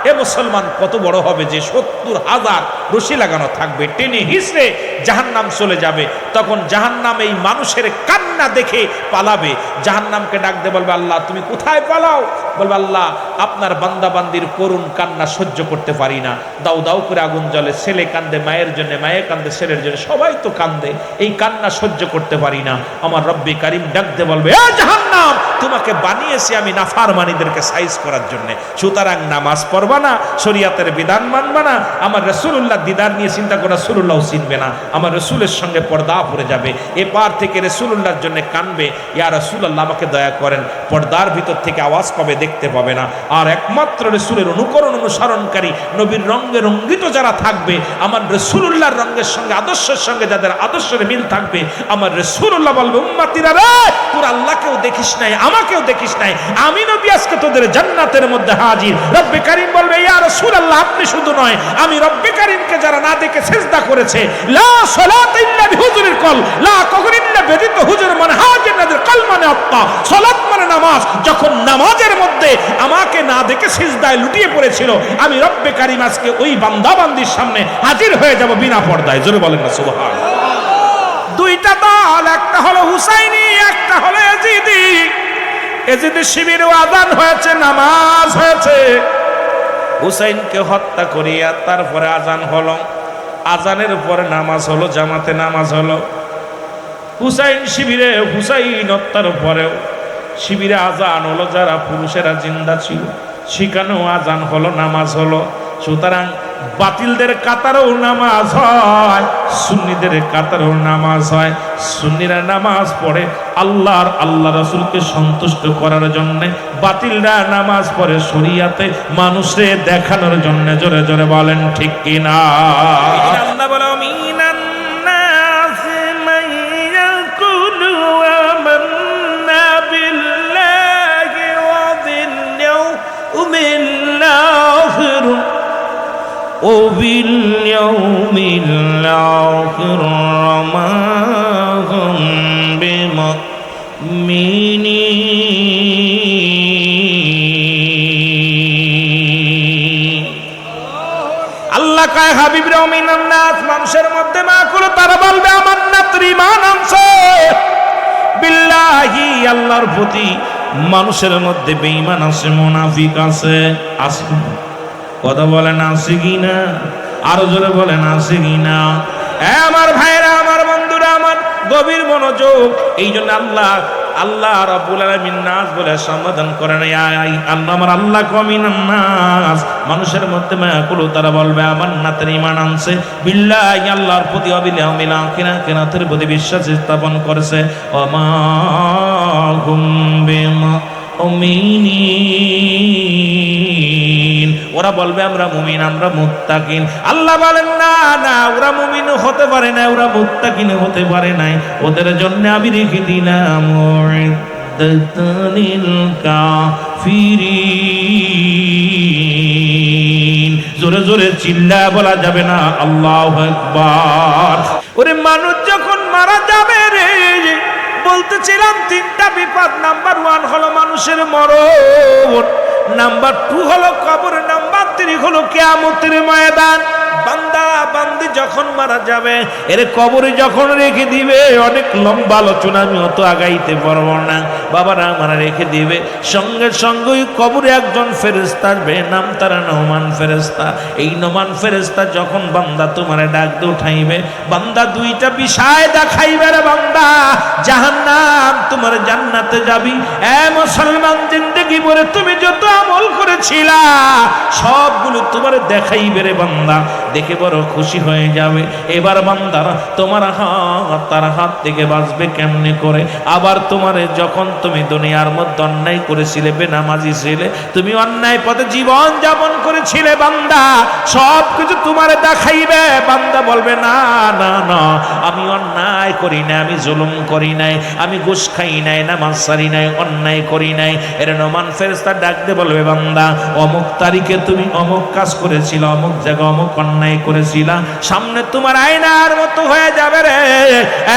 এ মুসলমান, কত বড় হবে যে 70,000 রশি লাগানো থাকবে, টেনে হিসড়ে জাহান্নাম চলে যাবে। তখন জাহান্নাম এই মানুষের কান্না দেখে পালাবে। জাহান্নামকে ডাক দিয়ে বলবে, আল্লাহ তুমি কোথায় পালাও? বলবে, আল্লাহ আপনার বান্দাবান্দির করুণ কান্না সহ্য করতে পারি না, দাউ দাউ করে আগুন জ্বলে, ছেলে কান্দে মায়ের জন্য, মায়ে কান্দে ছেলের জন্য, সবাই তো কান্দে, এই কান্না সহ্য করতে পারি না। আমার রব্বে কারিম ডাক দিয়ে বলবে, এ জাহান্নাম, তোমাকে বানিয়েছি আমি নাফরমানীদেরকে সাইজ করার জন্য, সুতরাং নামাজ পড়বা না, শরীয়তের বিধান মানবা না, আমার রাসূলুল্লাহ দিদার নিয়ে চিন্তা করে রাসূলুল্লাহও চিনবে না, আমার রাসূলের সঙ্গে পর্দা পড়ে যাবে, এপার থেকে রাসূলুল্লাহর জন্য কানবে, ইয়া রাসূলুল্লাহ আমাকে দয়া করেন, পর্দার ভিতর থেকে আওয়াজ পাবে, দেখতে পাবে না। আর একমাত্র রাসূলের অনুকরণ অনুসরণকারী নবীর রঙে রঙ্গিত যারা থাকবে, আমার রাসূলুল্লাহর রঙের সঙ্গে আদর্শের সঙ্গে যাদের আদর্শের মিল থাকবে, আমার রাসূলুল্লাহ বলবে, উম্মতিরা রে, তোরা আল্লাহকেও দেখিস নাই, আমাকেও দেখিস নাই, আমি নবী আজকে তোদের জান্নাতের মধ্যে হাজির। রব্বে কারীম বলবে, ইয়া রাসূলুল্লাহ, আপনি শুধু নয়, আমি রব্বে কারীমকে যারা না দেখে সিজদা করেছে, লা সালাত ইল্লা বিহুজুরিল কল, লা কখন ইল্লা ব্যতীত হুজুর মানে হাজির নাদের কল মানে আত্মা, সালাত মানে নামাজ, যখন নামাজের মধ্যে আমাকে না দেখে সিজদায় লুটিয়ে পড়েছিল, আমি রব্বে কারীম আজকে ওই বান্দা বান্দির সামনে হাজির হয়ে যাব বিনা পর্দায়। জোরে বলেন না সুবহানাল্লাহ। দুইটা দল, একটা হলো হুসাইনি, একটা হলো ইয়াজিদি। ইয়াজিদের শিবিরে আযান হয়েছে, নামাজ হয়েছে, হুসাইনকে হত্যা করিয়া তারপরে আযান হলো, আযানের পরে নামাজ হলো, জামাতে নামাজ হলো। হুসাইন শিবিরে হুসাইন হত্যার পরেও শিবিরে আযান হলো, যারা পুরুষেরা জিন্দা ছিল সেখানেও আযান হলো, নামাজ হলো। সুতরাং বাতিলদের কাতারেও নামাজ হয়, সুন্নিদের কাতারেও নামাজ হয়। সুন্নিরা নামাজ পড়ে আল্লাহ রাসূলকে সন্তুষ্ট করার জন্য, বাতিলরা নামাজ পড়ে শরীয়তে মানুষে দেখানোর জন্য। জোরে জোরে বলেন ঠিক কিনা? আল্লাহ বলে, মিনান নাস মান ইয়াকুলু আমান্না বিল্লাহি ওয়া বিল ইয়াউমিল আখির وباليوم الآخر وما هم بمؤمنين। আল্লাহ কয়, হাবিব রে, মিনান নাস, মানুষের মধ্যে মাকুল, তারা বলবে আমার নাত্র ঈমান আনছে বিল্লাহি, আল্লাহর প্রতি। মানুষের মধ্যে বেঈমান আছে, মুনাফিক আছে, আছে কথা বলেন আছে কিনা? আরো জোরে বলেন আছে কিনা? আমার ভাইরা, আমার বন্ধুরা, আমার গভীর মনোযোগ। এই জন্য আল্লাহ রাব্বুল আলামিন নাস বলে সমাধান করে না, আমার আল্লাহ কমিনান নাস, মানুষের মধ্যে মায়াকুলু, তারা বলবে আমার নাতের ঈমান আনছে বিল্লাহি, আল্লাহর প্রতি, ওয়াবিল ইয়াউমিল আখির, কিয়ামতের প্রতি বিশ্বাস স্থাপন করেছে। ওমা হুম বিমুমিনিন, ওরা বলবে আমরা মুমিন, আমরা মুত্তাকিন। আল্লাহ বলেন, না না, ওরা মুমিন হতে পারে না, ওরা মুত্তাকিন হতে পারে নাই, ওদের জন্য আমি রেখে দিলাম উইদ্দাতানিল কাফিরিন। জোরে জোরে চিল্লা বলা যাবে না, আল্লাহু আকবার। ওরে মানুষ যখন মারা যাবে রে, বলতেছিলাম তিনটা বিপদ। নাম্বার 1 হলো মানুষের মরণ, নাম্বার 2 হলো কবর, নাম্বার 3 হলো কিয়ামতের ময়দান। বান্দা বান্দি যখন মারা যাবে, এর কবরে যখন রেখে দিবে, অনেক লম্বা আলোচনা, আমি অত আগাইতে পারবো না, বাবারা আমার রেখে দিবে। সঙ্গে সঙ্গে কবরে একজন ফেরেশতা আসবে, নাম তার নোমান ফেরেশতা। এই নোমান ফেরেশতা যখন বান্দা তোমারে ডাক দিয়ে উঠাইবে, বান্দা দুইটা বিষয় দেখাইবে রে বান্দা, জাহান্নাম তোমার জান্নাতে যাবি। এ মুসলমান, জিন্দেগি ভরে তুমি যত আমল করেছিলা সবগুলো তোমার দেখাইবে রে বান্দা, দেখে বড় খুশি হয়ে যাবে। এবার বান্দারা তোমার হাত তার হাত থেকে বাঁচবে কেমনে করে? আবার তোমারে যখন তুমি দুনিয়ার মধ্যে অন্যায় করেছিলে, বেনামাজি ছিলে, তুমি অন্যায় পথে জীবন যাপন করেছিলে, বান্দা সব কিছু তোমারে দেখাইবে। বান্দা বলবে, না না না, আমি অন্যায় করি নাই, আমি জুলুম করি নাই, আমি ঘুষ খাই নাই, নামাজ ছাড়ি নাই, অন্যায় করি নাই। এর নোমান ফেরেশতা ডাক দিয়ে বলবে, বান্দা অমুক তারিখে তুমি অমুক কাজ করেছিল, অমুক জায়গা অমুক অন্যায় করেছিলা, সামনে তোমার আয়নার মতো হয়ে যাবে রে।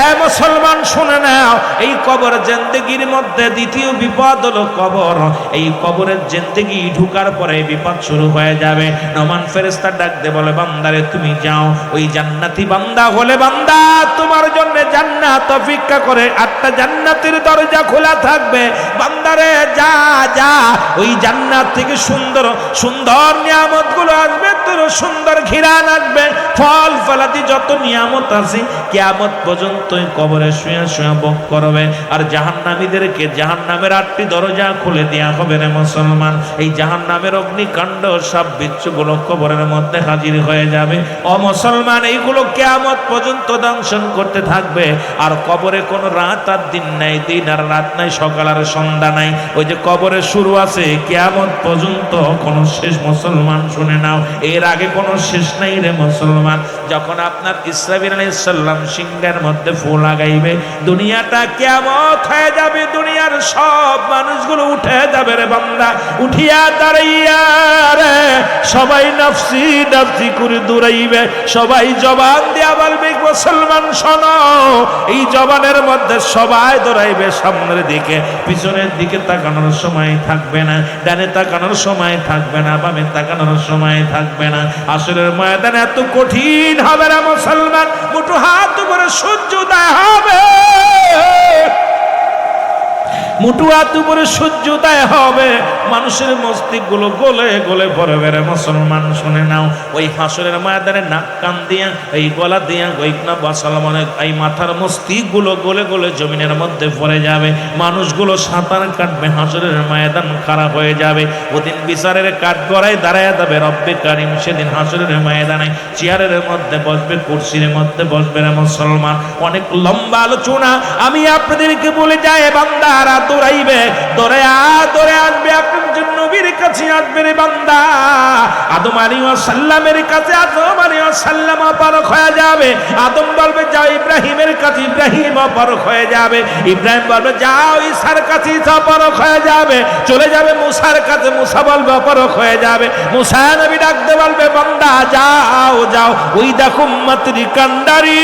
এ মুসলমান শুনে নাও, এই কবর জিন্দেগির মধ্যে দ্বিতীয় বিপদ হলো কবর। এই কবরের জিন্দেগি ঢুকার পরে বিপদ শুরু হয়ে যাবে। নোমান ফেরেশতা ডাক দিয়ে বলে, বান্দারে তুমি যাও, ওই জান্নাতি বান্দা হলে বান্দা তোমার জন্য জান্নাত অপেক্ষা করে, 8টা জান্নাতের দরজা খোলা থাকবে। বান্দারে যা যা, ওই জান্নাত থেকে সুন্দর সুন্দর নিয়ামতগুলো আসবে, তোর সুন্দর ঘিরান আসবে, ফল ফলাদি যত নিয়ামত আছে কিয়ামত পর্যন্ত কবরে শুয়ে শুয়ে ভোগ করবে। আর জাহান্নামীদেরকে জাহান্নামের 8টি দরজা খুলে দেয়া হবে রে মুসলমান। এই জাহান্নামের অগ্নিকাণ্ড সব বিচ্ছুগুলো কবরের মধ্যে হাজির হয়ে যাবে। ও মুসলমান, এইগুলো কিয়ামত পর্যন্ত দংশন করতে থাকবে। আর কবরে কোনো রাত আর দিন নাই, দিন আর রাত নাই, সকাল আর সন্ধ্যা নাই। ওই যে কবরে শুরু আছে, কিয়ামত পর্যন্ত কোনো শেষ মুসলমান শুনে নাও, এর আগে কোনো শেষ নাই রে মুসলমান। যখন আপনার ইসরাফিল আলাইহিস সালাম সিংহের মধ্যে ফু লাগাইবে, দুনিয়াটা কিয়ামত হয়ে যাবে, দুনিয়ার সব মানুষগুলো উঠে যাবে রে বান্দা। উঠিয়া দাঁড়াইয়া রে সবাই নফসি নফসি করে দৌড়াইবে, সবাই জবান দিয়া বলবে মুসলমান শোনো। এই জবানের মধ্যে সবাই দৌড়াইবে সামনের দিকে, পিছনের দিকে তাকানোর সময় থাকবে না, ডানে তাকানোর সময় থাকবে না, বামে তাকানোর সময় থাকবে না। আসরের ময়দান এত কঠিন হবে না মুসলমান, মুঠো হাত উপরে সূর্য উদয় হবে, মুঠো হাত উপরে সূর্য উদয় হবে, মানুষের মস্তিষ্ক গুলো গলে গলে পড়বে রে মুসলমান। শুনে নাও, ওই হাসরের ময়দানে নাক কান দিয়া, এই গলা দিয়া, গইকনা বাসাল মানে এই মাথার মস্তিষ্ক গুলো গলে গলে জমিনের মধ্যে পড়ে যাবে। মানুষগুলো সাঁতার কাটবে, হাসরের ময়দান খারাপ হয়ে যাবে। ওদিন বিচারের কাঠ গড়ায় দাঁড়ায় যাবে রব্বে কারিম। সেদিন হাসরের ময়দানে চেয়ারের মধ্যে বসবে, কুরসির মধ্যে বসবে রে মুসলমান। অনেক লম্বা আলোচনা, আমি আপনাদেরকে বলে যাই বান্দারা দৌড়াইবে, দৌড়ে আসবে আপনার নবীর কাছে আসবে রে বান্দা। আদম আলাইহিস সালামের কাছে আদম আলাইহিস সালাম অপারক হয়ে যাবে। আদম বলবে যাও ইব্রাহিমের কাছে, ইব্রাহিম অপারক হয়ে যাবে। ইব্রাহিম বলবে যাও ঈসার কাছে, ঈসা অপারক হয়ে যাবে। চলে যাবে মুসার কাছে, মুসা বলবে অপারক হয়ে যাবে। মুসা নবী ডাকতে বলবে বান্দা যাও যাও, ওই দেখো উম্মতের কান্ডারি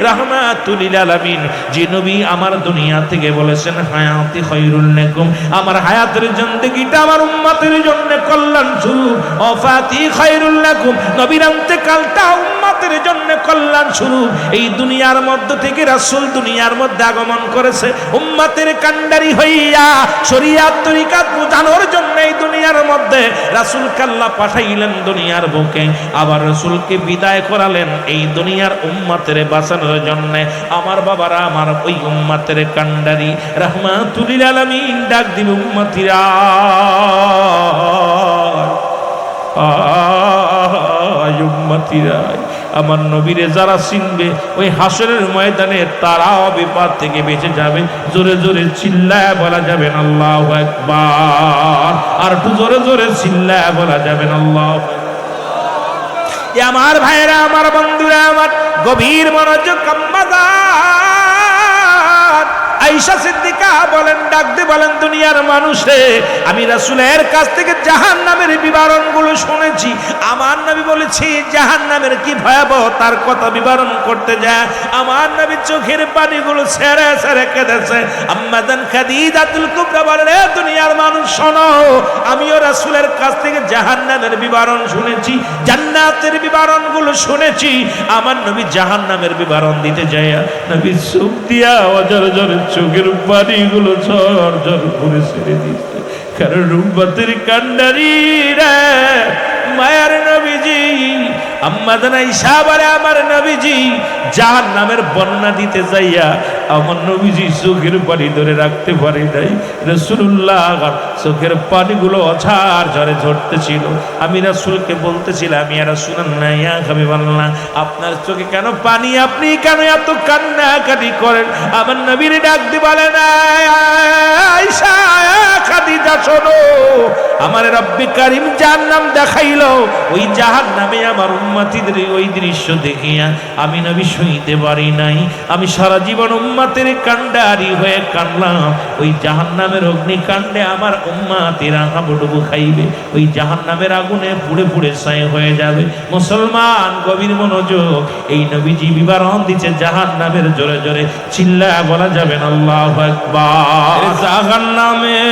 রাহমাতুল লিল আলামিন, যে নবী আমার দুনিয়া থেকে বলেছেন হায়াতি খায়রুল লাকুম, আমার হায়াতের জিন্দেগিটা আমার উম্মতের জন্য কল্যাণ স্বরূপ, ওয়াফাতি খায়রুল লাকুম, নবীর ইন্তেকালটা উম্মতের জন্য কল্যাণ স্বরূপ। এই দুনিয়ার মধ্য থেকে রাসূল দুনিয়ার মধ্যে আগমন করেছে উম্মতের কান্ডারি হইয়া, শরীয়ত তরিকাত বোঝানোর জন্য এই দুনিয়ার মধ্যে রাসূলকে আল্লাহ পাঠাইলেন দুনিয়ার বুকে, আবার রাসূলকে বিদায় করালেন এই দুনিয়ার উম্মতের বাঁচানোর জন্য। আমার বাবারা, আমার ওই উম্মতের কান্ডারি রাহমাতুল লিল আলামিন ডাক দিবে উম্মতিরা, উম্মতিরা আমার নবীরে যারা চিনবে ওই হাসরের ময়দানে তারাও বিপদ থেকে বেঁচে যাবে। জোরে জোরে চিল্লায় বলা যাবেন আল্লাহু আকবার, আর একটু জোরে জোরে চিল্লায় বলা যাবেন আল্লাহু আকবার। আমার ভাইরা, আমার বন্ধুরা, আমার গভীর মনোযোগ, আয়েশা সিদ্দিকা বলেন, ডাকতে বলেন দুনিয়ার মানুষে, আমি রাসূলের কাছ থেকে জাহান্নামের বিবরণগুলো শুনেছি। আমার নবী বলেছি জাহান্নামের কি ভয়াবহ তার কথা বিবরণ করতে যায়, আমার নবী চোখের পানিগুলো ছেড়ে ছেড়ে কেঁদেছে। আম্মা জান খাদিজাতুল কুবরা বলেন, দুনিয়ার মানুষ শোনো, আমিও রাসূলের কাছ থেকে জাহান্নামের বিবরণ শুনেছি, জান্নাতের বিবরণগুলো শুনেছি। আমার নবী জাহান্নামের বিবরণ দিতে যায়, নবী চোখ দিয়া অজর জোরে চোখের পানিগুলো ঝর ঝর করে ছেড়ে দিচ্ছে। কারণ উম্মতের কান্ডারি রে মায়ার নবীজি, আম্মা জান আয়েশা বলে আমার নবীজি জাহান্নামের বর্ণনা দিতে যাইয়া আমার নবীজি চোখের পানি ধরে রাখতে পারে নাই। রাসূলুল্লাহ চোখের পানিগুলো অঝার ঝরে ঝরতেছিল। আমি রাসূলকে বলতেছিলাম, ইয়া রাসূলুল্লাহ, ইয়া হাবিবাল্লাহ, আপনার চোখে কেন পানি, আপনি কেন এত কান্নাকাটি করেন? আমার নবীর ডাক দিয়ে বলেন, আয়েশা খাদিজা শোনো, আমার রব্বে কারীম জাহান্নাম দেখাইলো, ওই জাহান্নামে আমার উম্মতিদের ওই দৃশ্য দেখিয়া আমি নবী সইতে পারি নাই। আমি সারা জীবন উম্মতের কান্ডারি হয়ে কাঁদলাম। ওই জাহান্নামের অগ্নিকাণ্ডে আমার উম্মতিরা হাবুডুবু খাইবে, ওই জাহান্নামের আগুনে পুড়ে পুড়ে ছাই হয়ে যাবে। মুসলমান গভীর মনোযোগ, এই নবীজি বিবরণ দিচ্ছে জাহান্নামের, জোরে জোরে চিল্লা বলা যাবে না আল্লাহু আকবার। জাহান্নামের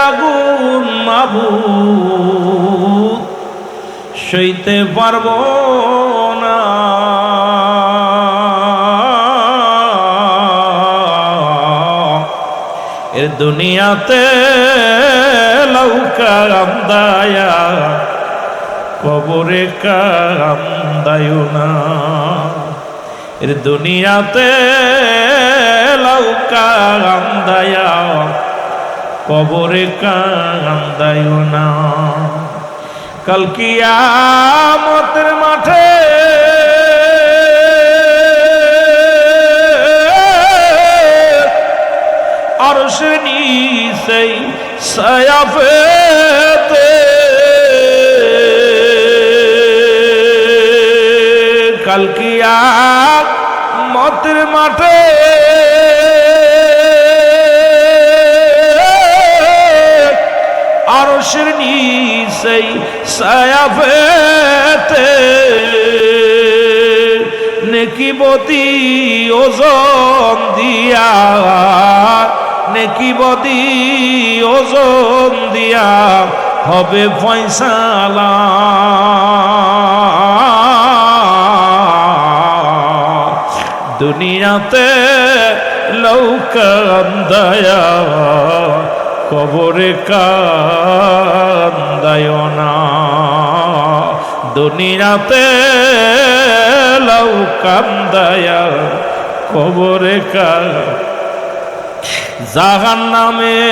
আগুন মাবুদ সইতে পারবো না, দুনিয়াতে লৌকা কান্দায়া কবরে কান্দায়ো না, দুনিয়াতে লৌকা কান্দায়া কবরে কান্দায়ো না। কাল কিয়ামতের মাঠে আরশের নিচে ছায়া পেতে কাল কিয়ামতের মাঠে আরশের নিচে ছায়া পেতে নেকিবতী ওজন দিয়া, নেকিবতী ওজন দিয়া হবে ফয়সালা। দুনিয়াতে লৌকা কান্দায়া কবরে কান্দায়ো না, দুনিয়াতে লৌকা কান্দায়া কবরে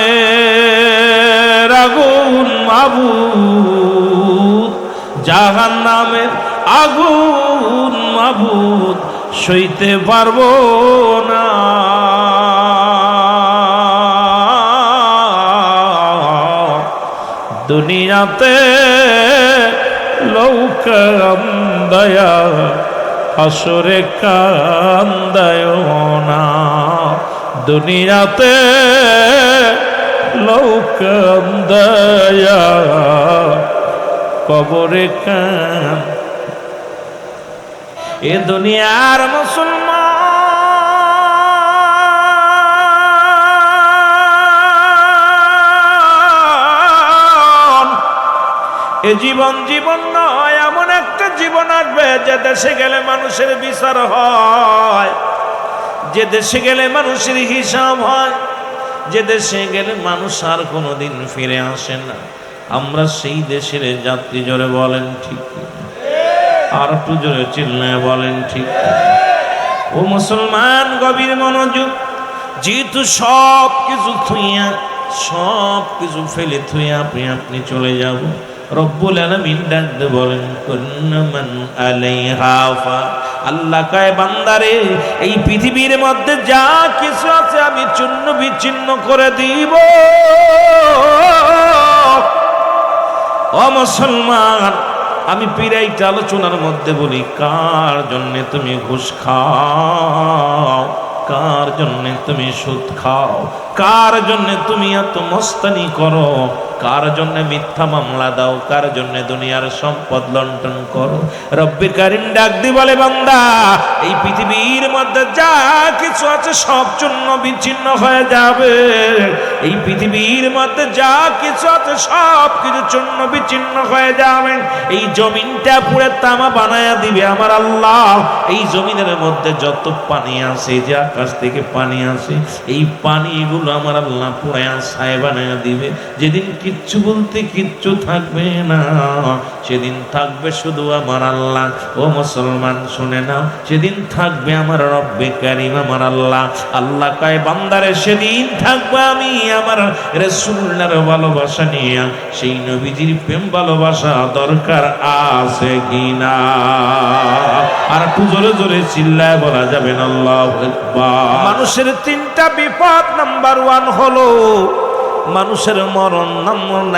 জাহান্নামের আগুন মাবুদ, জাহান্নামের আগুন মাবুদ সইতে পারবো না। দুনিয়াতে লৌকা কান্দায়া হাসরে কান্দায়ো না, দুনিয়াতে লৌকা কান্দায়া কবরে কান। এ দুনিয়ার মুসলমান, এ জীবন জীবন নয়, এমন একটা জীবন আসবে যে দেশে গেলে মানুষের বিচার হয়, যে দেশে গেলে মানুষের হিসাব হয়, যে দেশে গেলে মানুষ আর কোনোদিন ফিরে আসে না। আমরা সেই দেশের যাত্রী, জোরে বলেন ঠিক, আর একটু জোরে চিল্লায় বলেন ঠিক। ও মুসলমান, গভীর মনোযোগ। যেহেতু সব কিছু থুইয়া, সব কিছু ফেলে থুইয়া আপনি চলে যাব, রব্বুল আলামিন ডাকতে বলেন কুল্লু মান আলাইহা ফান। আল্লাহ কয় বান্দারে, এই পৃথিবীর মধ্যে যা কিছু আছে আমি চূর্ণ বিচ্ছিন্ন করে দিব। ও মুসলমান, আমি পিরাইটা আলোচনার মধ্যে বলি, কার জন্যে তুমি ঘুষ খাও, কার জন্যে তুমি সুদ খাও, কার জন্যে তুমি এত মস্তানি করো, কার জন্য মিথ্যা মামলা দাও, কার জন্য দুনিয়ার সম্পদ লন্ঠন করো। রব্বে কারিম ডাক দি বলে বান্দা, এই পৃথিবীর মধ্যে যা কিছু আছে সব চূর্ণ বিচ্ছিন্ন হয়ে যাবে। এই পৃথিবীর মধ্যে যা কিছু আছে সব কিছু চূর্ণ বিচ্ছিন্ন হয়ে যাবে। এই জমিনটা পুরো তামা বানায়া দিবে আমার আল্লাহ। এই জমিনের মধ্যে যত পানি আছে, যে আকাশ থেকে পানি আসে, এই পানিগুলো আমার আল্লাহ পুরায়া ছায়া বানায়া দিবে। যেদিন কিচ্ছু বলতে কিচ্ছু থাকবে না, সেদিন থাকবে শুধু আমার আল্লাহ। ও মুসলমান শুনে নাও, সেদিন থাকবে আমার রব্বে কারিম, আমার আল্লাহ। আল্লাহ কয় বান্দারে, সেদিন থাকবে আমি আমার রাসূলুল্লাহর ভালোবাসা নিয়ে। সেই নবীজির প্রেম ভালোবাসা দরকার আছে কিনা? আর একটু জোরে জোরে চিল্লায় বলা যাবে না আল্লাহু আকবার। মানুষের তিনটা বিপদ, নাম্বার 1 হলো মানুষের মরণ,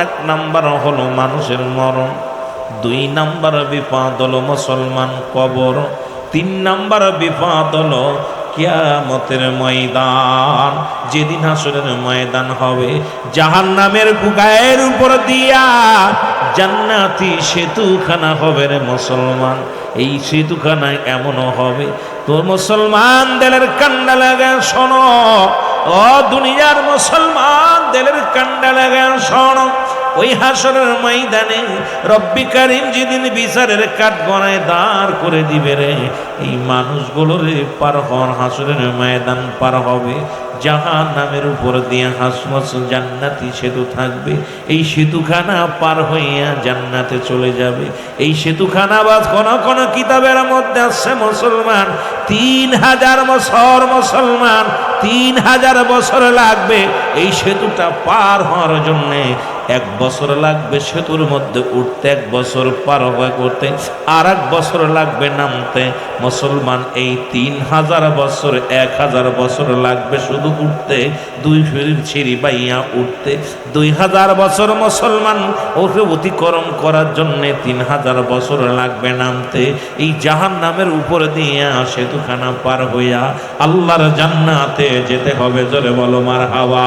এক নাম্বার হলো মানুষের মরণ, 2 নাম্বার বিপদ হলো মুসলমান কবর, 3 নাম্বার বিপদ হলো কিয়ামতের ময়দান। যেদিন হাসরের ময়দান হবে, জাহান্নামের গায়ের উপর দিয়া জান্নাতি সেতুখানা হবে রে মুসলমান। এই সেতুখানা এমনও হবে, তোর মুসলমান দিলের কান্ডা লাগা শোনো, ও দুনিয়ার মুসলমান দিলের কান্ডা লাগা শোনো। ওই হাসরের ময়দানে রব্বি কারীম যেদিন বিচারের কাঠগড়ায় দাঁড় করে দিবে রে, এই মানুষগুলোর পার হওয়ার হাসরের ময়দান পার হবে, জাহান্নামের উপর দিয়ে হাসমস জান্নাতি সেতু থাকবে, এই সেতুখানা পার হইয়া জান্নাতে চলে যাবে। এই সেতুখানা বা কোন কোন কিতাবের মধ্যে আছে মুসলমান 3000 বছর, মুসলমান 3000 বছর লাগবে এই সেতুটা পার হওয়ার জন্যে। 1 বছর লাগবে সেতুর মধ্যে উঠতে, 1 বছর পার হওয়া করতে, আর 1 বছর লাগবে নামতে। মুসলমান এই 3000 বছর, 1000 বছর লাগবে শুধু উঠতে, 2 সিঁড়ি বাইয়া উঠতে। 2000 বছর মুসলমান ওকে অতিক্রম করার জন্য 3000 বছর লাগবে নামতে। এই জাহান্নামের উপর দিয়ে সেতুখানা পার হইয়া আল্লাহর জান্নাতে যেতে হবে। জোরে বলো মারহাবা।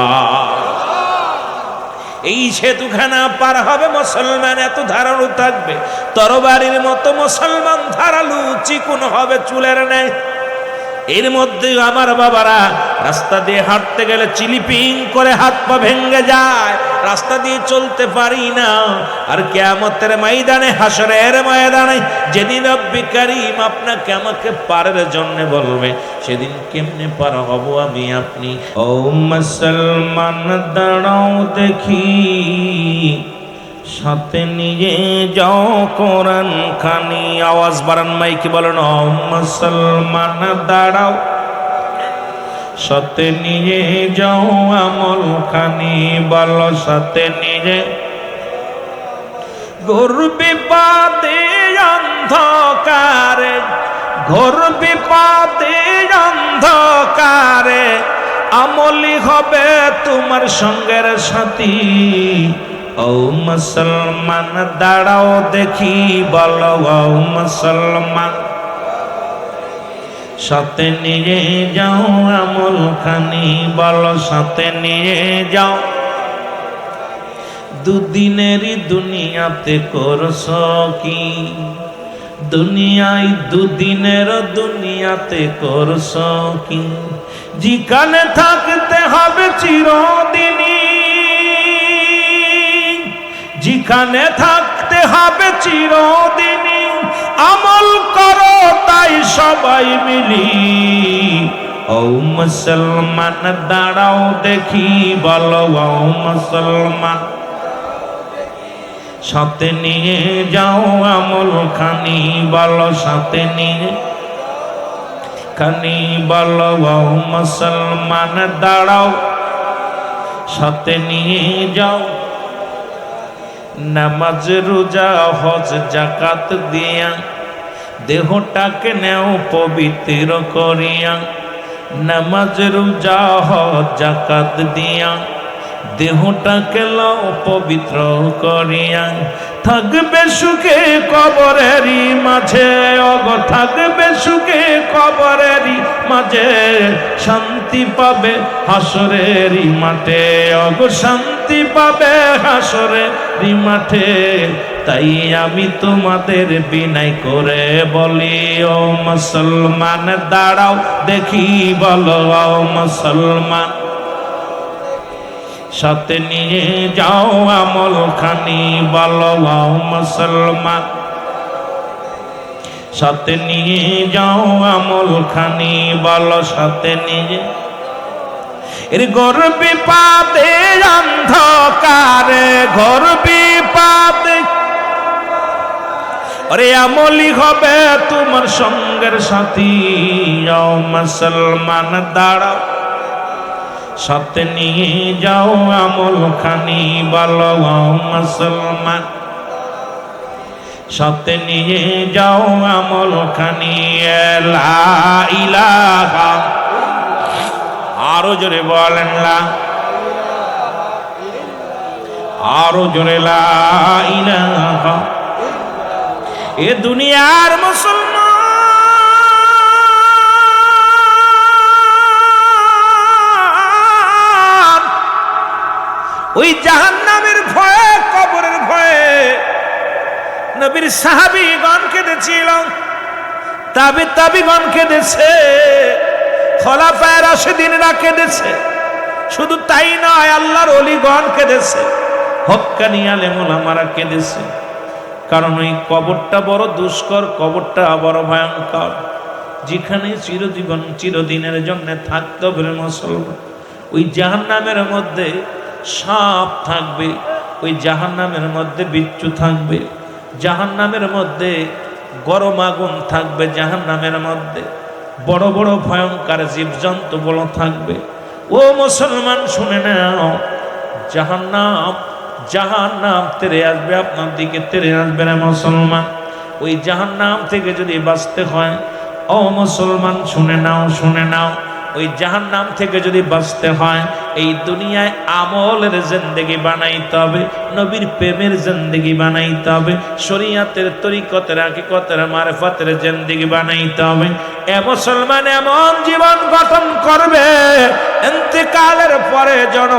এই সেতুখানা পার হবে মুসলমান, এত ধারালো থাকবে তরবারির মতো, মুসলমান ধারালো চিকুন হবে চুলের ন্যায়। এর মধ্যে আমার বাবারা রাস্তা দিয়ে হাঁটতে গেলে চিলিপিং করে হাত পা ভেঙে যায়, রাস্তা দিয়ে চলতে পারি না। আর কিয়ামতের ময়দানে, হাসরের ময়দানে যেদিন রব্বি কারীম আপনাকে আমাকে পারের জন্য বলবে, সেদিন কেমনে পার হব আমি আপনি? ও মুসলমান দাঁড়াও দেখি, সাথে নিয়ে যাও কোরআন খানি। আওয়াজ বাড়ান মাইকে বলেন, ও মুসলমান দাঁড়াও, সাথে নিয়ে যাও আমল খানি। বলো সাথে নিয়ে। ঘোর বিপদে অন্ধকারে, ঘোর বিপদে অন্ধকারে আমলি হবে তোমার সঙ্গের সাথী। ও মুসলমান দাঁড়াও দেখি, বলো ও মুসলমান, সাথে নিয়ে যাও আমল খানি। বলো সাথে নিয়ে যাও। দুদিনেরই দুনিয়াতে করছো কি? দুনিয়ায় দুদিনের দুনিয়াতে করছো কি? যেখানে থাকতে হবে চিরদিনই, যেখানে থাকতে হবে চিরদিনই, আমল করো তাই সবাই মিলি। ও মুসলমান দাঁড়াও দেখি, বলো ও মুসলমান, সাথে নিয়ে যাও আমল খানি। বলো সাথে নিয়ে খানি। বলো ও মুসলমান দাঁড়াও, সাথে নিয়ে যাও। নামাজ রোজা হজ যাকাত দিয়া দেহটাকে নেও পবিত্র করিয়া। নামাজ রোজা হজ যাকাত দিয়া দেহটাকে লও পবিত্র করিয়া। থাকবে সুখে কবরেরই মাঝে, অগ থাকবে সুখে কবরেরই মাঝে, শান্তি পাবে হাসরেরই মাঠে। অগ শান্তি পাবে হাসরেরই মাঠে। তাই আমি তোমাদের বিনয় করে বলি, ও মুসলমান দাঁড়াও দেখি, বলো ও মুসলমান, সাথে নিয়ে যাও আমল খানি। বলো ও মুসলমান, সাথে নিয়ে যাও আমল খানি। বলো সাথে নিয়ে। এর ঘোর বিপদে অন্ধকারে, ঘোর বিপদে আরে আমলি হবে তোমার সঙ্গের সাথী। ও মুসলমান দাঁড়াও, সাথে নিয়ে যাও আমল খানি। বলো ও মুসলমান, সাথে নিয়ে যাও আমল খানি। লা ইলাহা, আরো জোরে বলেন লা, আরো জোরে লা ইলাহা। এ দুনিয়ার মুসলমান ওই জাহান্নামের ভয়ে, কবরের ভয়ে নবীর সাহাবীগণ কেঁদেছিল, তাবিগণ কেঁদেছে, খোলাফায়ে রাশিদিনরা কেঁদেছে। শুধু তাই নয়, আল্লাহর ওলিগণ কেঁদেছে। হক্কানি আলেম ওলামারা কেঁদেছে, কারণ ওই কবরটা বড় দুষ্কর, কবরটা বড় ভয়ঙ্কর, যেখানে চিরজীবন চিরদিনের জন্য থাকতে হবে মুসলমান। ওই জাহান্নামের মধ্যে সাপ থাকবে, ওই জাহান্নামের মধ্যে বিচ্ছু থাকবে, জাহান্নামের মধ্যে গরম আগুন থাকবে, জাহান্নামের মধ্যে বড় বড় ভয়ঙ্কর জীবজন্তু বড় থাকবে। ও মুসলমান শুনে নাও, জাহান্নাম জাহান্নাম তেরে আসবে, আপনার দিকে তেরে আসবে না মুসলমান। ওই জাহান্নাম থেকে যদি বাঁচতে হয়, ও মুসলমান শুনে নাও, শুনে নাও, ওই জাহান্নাম থেকে যদি বাঁচতে হয়, এই দুনিয়ায় আমলের জিন্দেগি বানাইতে হবে, নবীর প্রেমের জিন্দেগি বানাইতে হবে, শরীয়তের তরিকতের হাকিকতের মারফতের জিন্দেগি বানাইতে হবে। এ মুসলমান এমন জীবন গঠন করবে, ইন্তেকালের পরে যেন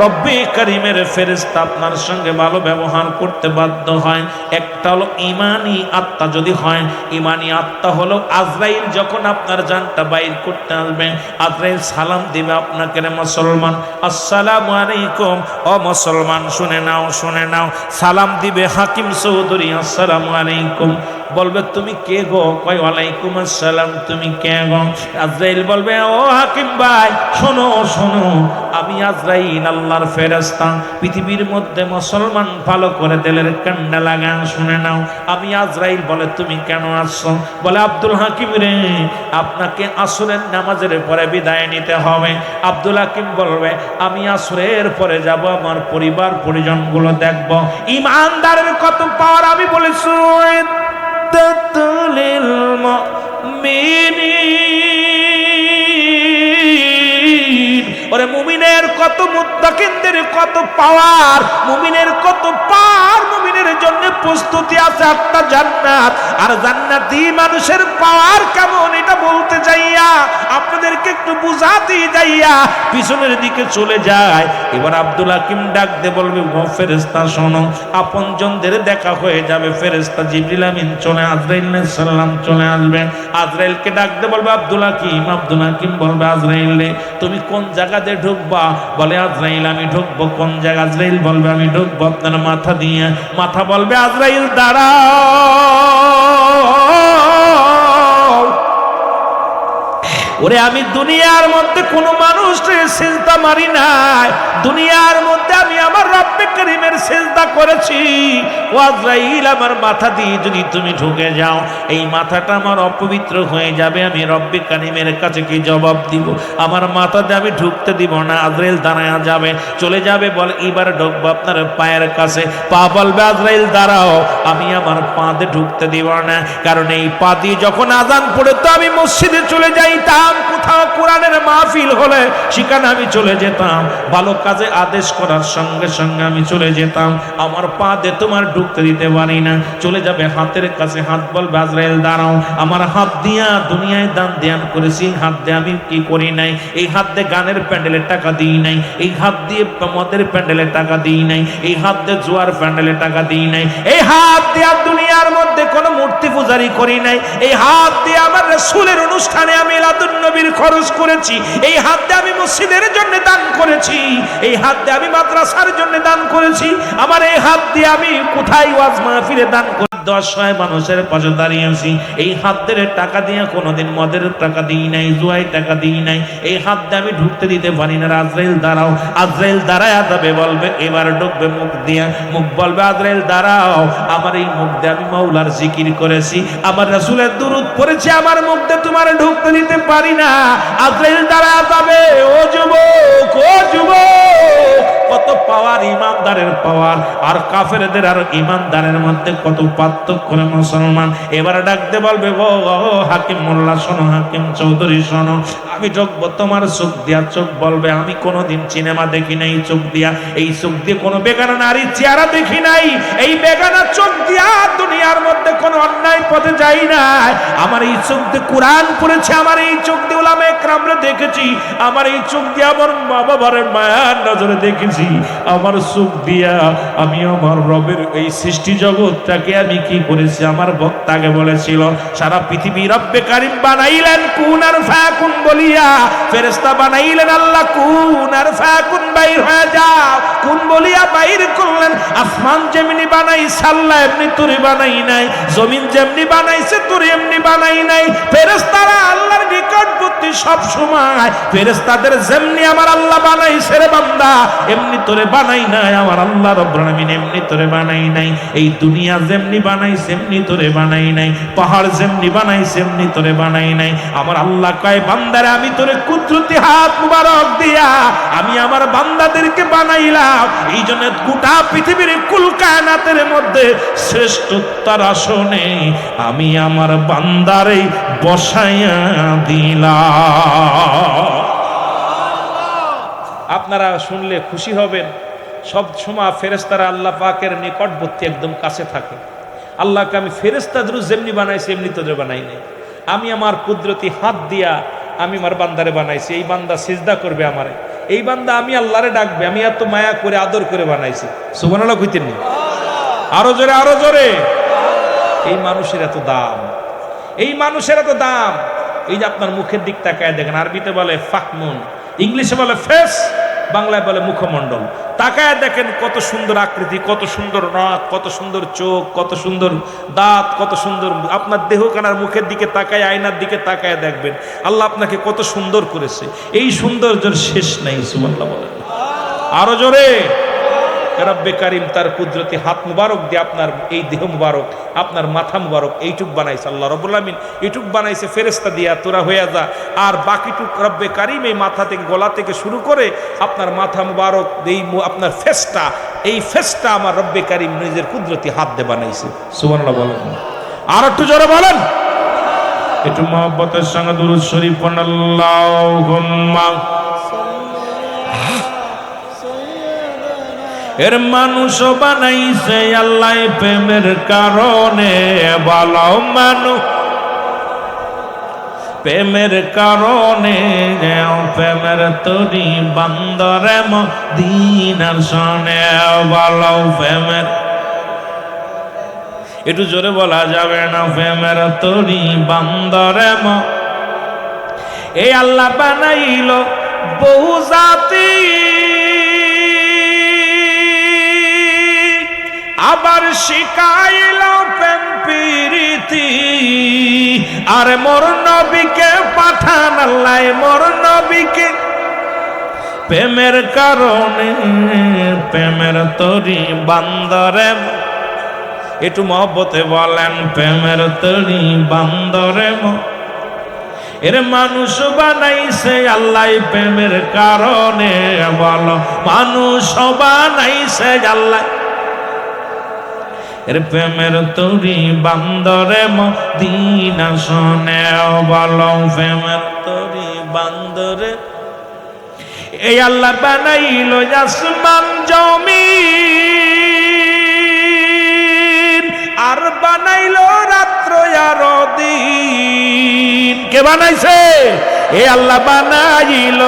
রব্বি করিমের ফেরেশতা আপনার সঙ্গে ভালো ব্যবহার করতে বাধ্য হয়। একটা হলো ইমানি আত্মা যদি হয়, ইমানি আত্মা হলো আজরাইল যখন আপনার জানটা বাইর করতে আসবে, আজরাইল সালাম দিবে আপনাকে, রে মুসলমান আসসালামু আলাইকুম। ও মুসলমান শুনে নাও, শুনে নাও, সালাম দিবে হাকিম চৌধুরী, আসসালামু আলাইকুম। বলবে তুমি কে গো? কয় ওয়ালাইকুম আসসালাম, তুমি কে গো? আজরাইল বলবে ও হাকিম ভাই শোনো শোনো, আমি আজরাইল আল্লাহর ফেরেশতা। পৃথিবীর মধ্যে মুসলমান ভালো করে দিলের কান্ডা লাগান, শুনে নাও, আমি আজরাইল। বলে তুমি কেন আসছো? বলে আব্দুল হাকিম রে, আপনাকে আসরের নামাজের পরে বিদায় নিতে হবে। আব্দুল হাকিম বলবে আমি আসরের পরে যাব, আমার পরিবার পরিজনগুলো দেখব। ইমানদারের কত পাওয়ার আমি বলেছি, ওরে মুমিনের কত, মুত্তাকিনদের কত পাওয়ার, মুমিনের কত পাওয়ার, মুমিনের জন্য প্রস্তুতি আছে একটা জান্নাত। আর জান্নাতি মানুষের পাওয়ার কেমন এটা বলতে যাইয়া আপনাদেরকে একটু বুঝাতে যাইয়া পিছনের দিকে চলে যায়। এবার আব্দুল হাকিম ডাক দে বলবে ও ফেরেশতা শোনো, আপনজনদের দেখা হয়ে যাবে। ফেরেশতা জিবরিল আমিন চলে, আজরাইল আলাইহিস সালাম চলে আসবেন। আজরাইলকে ডাক দে বলবে আব্দুল হাকিম। আব্দুল হাকিম বলবে আজরাইল রে তুমি কোন জায়গাতে ঢুকবা? বলে আজরাইল আমি ঢুকবো কোন জায়গা? আজরাইল বলবে আমি ঢুকবো আপনার মাথা দিয়ে। মাথা বলবে আজরাইল দাঁড়াও, ওরে আমি দুনিয়ার মধ্যে কোনো মানুষের সিজদা মারি নাই, দুনিয়ার মধ্যে আমি আমার রব্বে করিমের সিজদা করেছি। ও আজরাইল আমার মাথা দিয়ে যদি তুমি ঢুকে যাও, এই মাথাটা আমার অপবিত্র হয়ে যাবে, আমি রব্বে করিমের কাছে কি জবাব দিব? আমার মাথাতে আমি ঢুকতে দিব না। আজরাইল দাঁড়ায়া যাবে, চলে যাবে, বলে এবার ঢুকবো আপনার পায়ের কাছে। পা বলবে আজরাইল দাঁড়াও, আমি আমার পাতে ঢুকতে দিব না, কারণ এই পা দিয়ে যখন আজান পড়ে তো আমি মসজিদে চলে যাইতাম, কোথাও কোরআনের মাহফিল হলে সেখানে আমি চলে যেতাম, ভালো কাজে আদেশ করার সঙ্গে সঙ্গে আমি চলে যেতাম। আমার পা দিয়ে তোমার ঢুকতে দিতে পারি না। চলে যাবে হাতের কাছে, হাত বলবে আজরাইল দাঁড়াও, আমার হাত দিয়া দুনিয়ায় দান ধ্যান করেছি, হাত দিয়ে আমি কি করি নাই? এই হাত দিয়ে গানের প্যান্ডেলের টাকা দিই নাই, এই হাত দিয়ে মদের প্যান্ডেলের টাকা দিই নাই, এই হাত দিয়ে জুয়ার প্যান্ডেলের টাকা দিই নাই, এই হাত দিয়ে দুনিয়ার মধ্যে কোনো মূর্তি পূজারি করি নাই, এই হাত দিয়ে আমার রাসূলের অনুষ্ঠানে আমি মিলাদুন নবীর খরচ করেছি, এই হাত দিয়ে আমি মসজিদের জন্য দান করেছি, এই হাত দিয়ে আমি মাদ্রাসার জন্য দান করেছি, আমার এই হাত দিয়ে আমি কোথায় ওয়াজ মাহফিলে দান করেছি, 10 মানুষের পাশে দাঁড়িয়েছি। এই হাত দিয়ে টাকা দিয়ে কোনোদিন মদের টাকা দিই নাই, জুয়ায় টাকা দিই নাই, এই হাত দিয়ে আমি ঢুকতে দিতে পারি না। আজরাইল দাঁড়াও। আজরাইল দাঁড়ায়া যাবে, বলবে এবার ঢুকবে মুখ দিয়ে, মুখ বলবে আজরাইল দাঁড়াও, আমার এই মুখ দিয়ে আমি মাওলার জিকির করেছি, আমার রাসূলের দুরূদ পড়েছি, আমার মুখ দিয়ে তোমার ঢুকতে দিতে পারি না। আজরাইল দাঁড়ায়া যাবে, ও যুবক, ও যুবক, কত পাওয়ার ইমানদারের পাওয়ার আর কাফেরদের আর ইমানদারের মধ্যে কত পার্থক্য রে মুসলমান। এবার ডাকতে বলবে ও হাকিম মোল্লা শোনো, হাকিম চৌধুরী শোনো, আমি ঢুকবো তোমার চোখ দিয়া। চোখ বলবে আমি কোনোদিন সিনেমা দেখি নাই চোখ দিয়া, এই চোখ দিয়ে কোনো বেগানা নারী চেহারা দেখি নাই, এই বেগানা চোখ দিয়া দুনিয়ার মধ্যে কোনো অন্যায় পথে যাই নাই, আমার এই চোখ দিয়ে কোরআন পড়েছে, আমার এই চোখ দিয়ে উলামায়ে কেরামরে দেখেছি, আমার এই চোখ দিয়ে আমার মা বাবার মায়ার নজরে দেখেছি, আমার চোখ দিয়া আমি আমার রবের এই সৃষ্টি জগৎটাকে আমি কি করেছি। আমার বক্তাকে বলেছিল সারা পৃথিবী রব্বে কারিম বানাইলেন কুন আর ফায়াকুন বলি, দিয়া ফেরেশতা বানাইলেন। আল্লাহ কুন আর ফাকুন বাইর হয়ে যাও, কুন বলিয়া বাইর করলেন। আসমান যেমনি বানাইছে আল্লাহ এমনি তোরে বানাই নাই, জমিন যেমনি বানাইছে তোরে এমনি বানাই নাই। ফেরেশতারা আল্লাহর নিকটবর্তী সব সময়, ফেরেশতাদের যেমনি আমার আল্লাহ বানাইছে রে বান্দা এমনি তোরে বানাই নাই। আমার আল্লাহ রব্বুল আলামিন এমনি তোরে বানাই নাই। এই দুনিয়া যেমনি বানাইছে এমনি তোরে বানাই নাই, পাহাড় যেমনি বানাইছে এমনি তোরে বানাই নাই। আমার আল্লাহ কয় বান্দারে আমি তোরে কুদরতি হাত মুবারক দিয়া আমি আমার বান্দাদেরকে বানাইলাম। এই জন্য গোটা পৃথিবীর কুল কায়নাতের মধ্যে শ্রেষ্ঠতার আসনে আমি আমার বান্দারে বসাইয়া দিলাম। আপনারা শুনলে খুশি হবেন, সব সময় ফেরেশতারা আল্লাহ পাকের নিকটবর্তী একদম কাছে থাকে। আল্লাহকে আমি ফেরেশতাদের যেমনি বানাইছি এমনি তোদের বানাই নাই। আমি আমার কুদরতি হাত দিয়া আমি আমার বান্দারে বানাইছি। এই বান্দা সিজদা করবে আমারে, এই বান্দা আমি আল্লাহরে ডাকবে, আমি এত মায়া করে আদর করে বানাইছি। সুবহানাল্লাহ কইতেন নি? আরো জোরে, আরো জোরে। এই মানুষের এত দাম, এই মানুষের এত দাম। এই যে আপনার মুখের দিক তাকায় দেখেন, আরবিতে বলে ফাকমুন, ইংলিশে বলে ফেস, বাংলায় বলে মুখমণ্ডল। তাকায় দেখেন কত সুন্দর আকৃতি, কত সুন্দর নাক, কত সুন্দর চোখ, কত সুন্দর দাঁত, কত সুন্দর আপনার দেহখানার মুখের দিকে তাকায়, আয়নার দিকে তাকায় দেখবেন আল্লাহ আপনাকে কত সুন্দর করেছে। এই সৌন্দর্যের শেষ নাই। সুবহানাল্লাহ বলেন আরো জোরে। রব্বে কারিম তার কুদরতি হাত মুবারক দিয়ে আপনার এই দেহ মুবারক, আপনার মাথা মুবারক এইটুক বানাইছে আল্লাহ রব্বুল আলামিন। এইটুক বানাইছে ফেরেশতা দিয়া তোরা হয়ে যা, আর বাকিটুক রব্বে কারিম এই মাথা থেকে গলা থেকে শুরু করে আপনার মাথা মুবারক এই আপনার ফেসটা, এই ফেসটা আমার রব্বে কারিম নিজের কুদরতি হাত দিয়ে বানাইছে। সুবহানাল্লাহ বলেন আর একটু জোরে বলেন, একটু মহব্বতের সঙ্গে দুরূদ শরীফ পড়ুন। আল্লাহুম্মা এর মানুষ বানাইছে আল্লাহ প্রেমের কারণে, বলো মানুষ প্রেমের কারণে, প্রেমের তরি বান্দরে মদিনার শনে, বলো প্রেমের, একটু জোরে বলা যাবে না? প্রেমের তরি বান্দরে এই আল্লাহ বানাইল বহু জাতি, আবার শিখাইল প্রেম প্রীতি। আর মোর নবীকে পাঠান আল্লাহ, মোর নবীকে প্রেমের কারণে, প্রেমের তরি বান্দরে, একটু মহব্বতে বলেন প্রেমের তরি বান্দরে। এর মানুষ বানাইছে আল্লাহ প্রেমের কারণে, বলো মানুষ বানাইছে আল্লাহ এর প্রেমের তরি বান্দরে মদিনা শোনে, বলো প্রেমের তরি বান্দরে। এই আল্লাহ বানাইল আসমান জমিন, আর বানাইল রাত্র আর দিন। কে বানাইছে? এই আল্লাহ বানাইল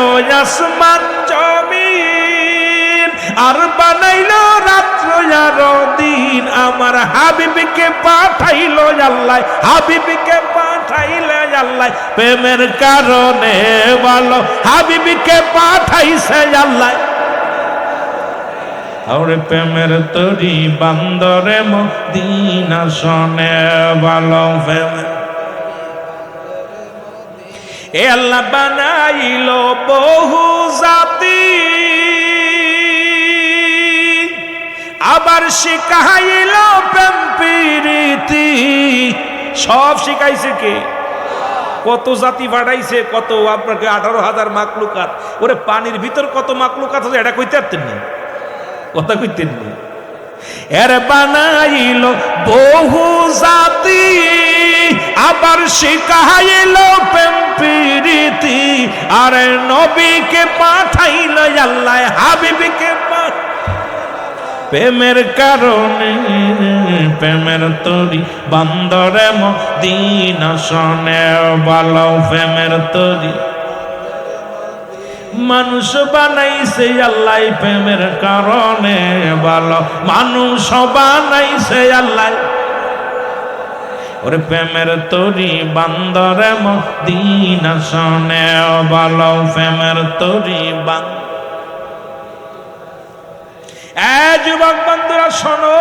আসমান জমিন, আর বানাইল রাত্র আর দিন। আমার হাবিবকে পাঠাইল আল্লাহ, হাবিবকে পাঠাইল আল্লাহ প্রেমের কারণে, বলো হাবিবকে পাঠাইছে আল্লাহ। আর প্রেমের তরি বান্দরে মদিনা শোনে, বলো প্রেমের। এ আল্লাহ বানাইল বহু জাতি, আবার শিখাইল প্রেম প্রীতি। সব শিখাইছে কে? কত জাতি বাড়াইছে, কত আপনাকে 18,000 মাকলুকাত। ওরে পানির ভিতর কত মাকলুকাত আছে এটা কইতে পারতেন না, কথা কইতেন না। এর বানাইল বহু জাতি, আবার শিখাইল প্রেম প্রীতি। আর নবীকে পাঠাইল আল্লাহ, হাবিবকে প্রেমের কারণে, প্রেমের তরি বান্দরে মদিনা শোনে, বলো প্রেমের তরি। মানুষ বানাইছে আল্লাহ প্রেমের কারণে, বলো মানুষ বানাইছে আল্লাহ ওরে প্রেমের তরি বান্দরে মদিনা শোনে বলো প্রেমের তরি বান্দর। যুবক বন্ধুরা শোনো,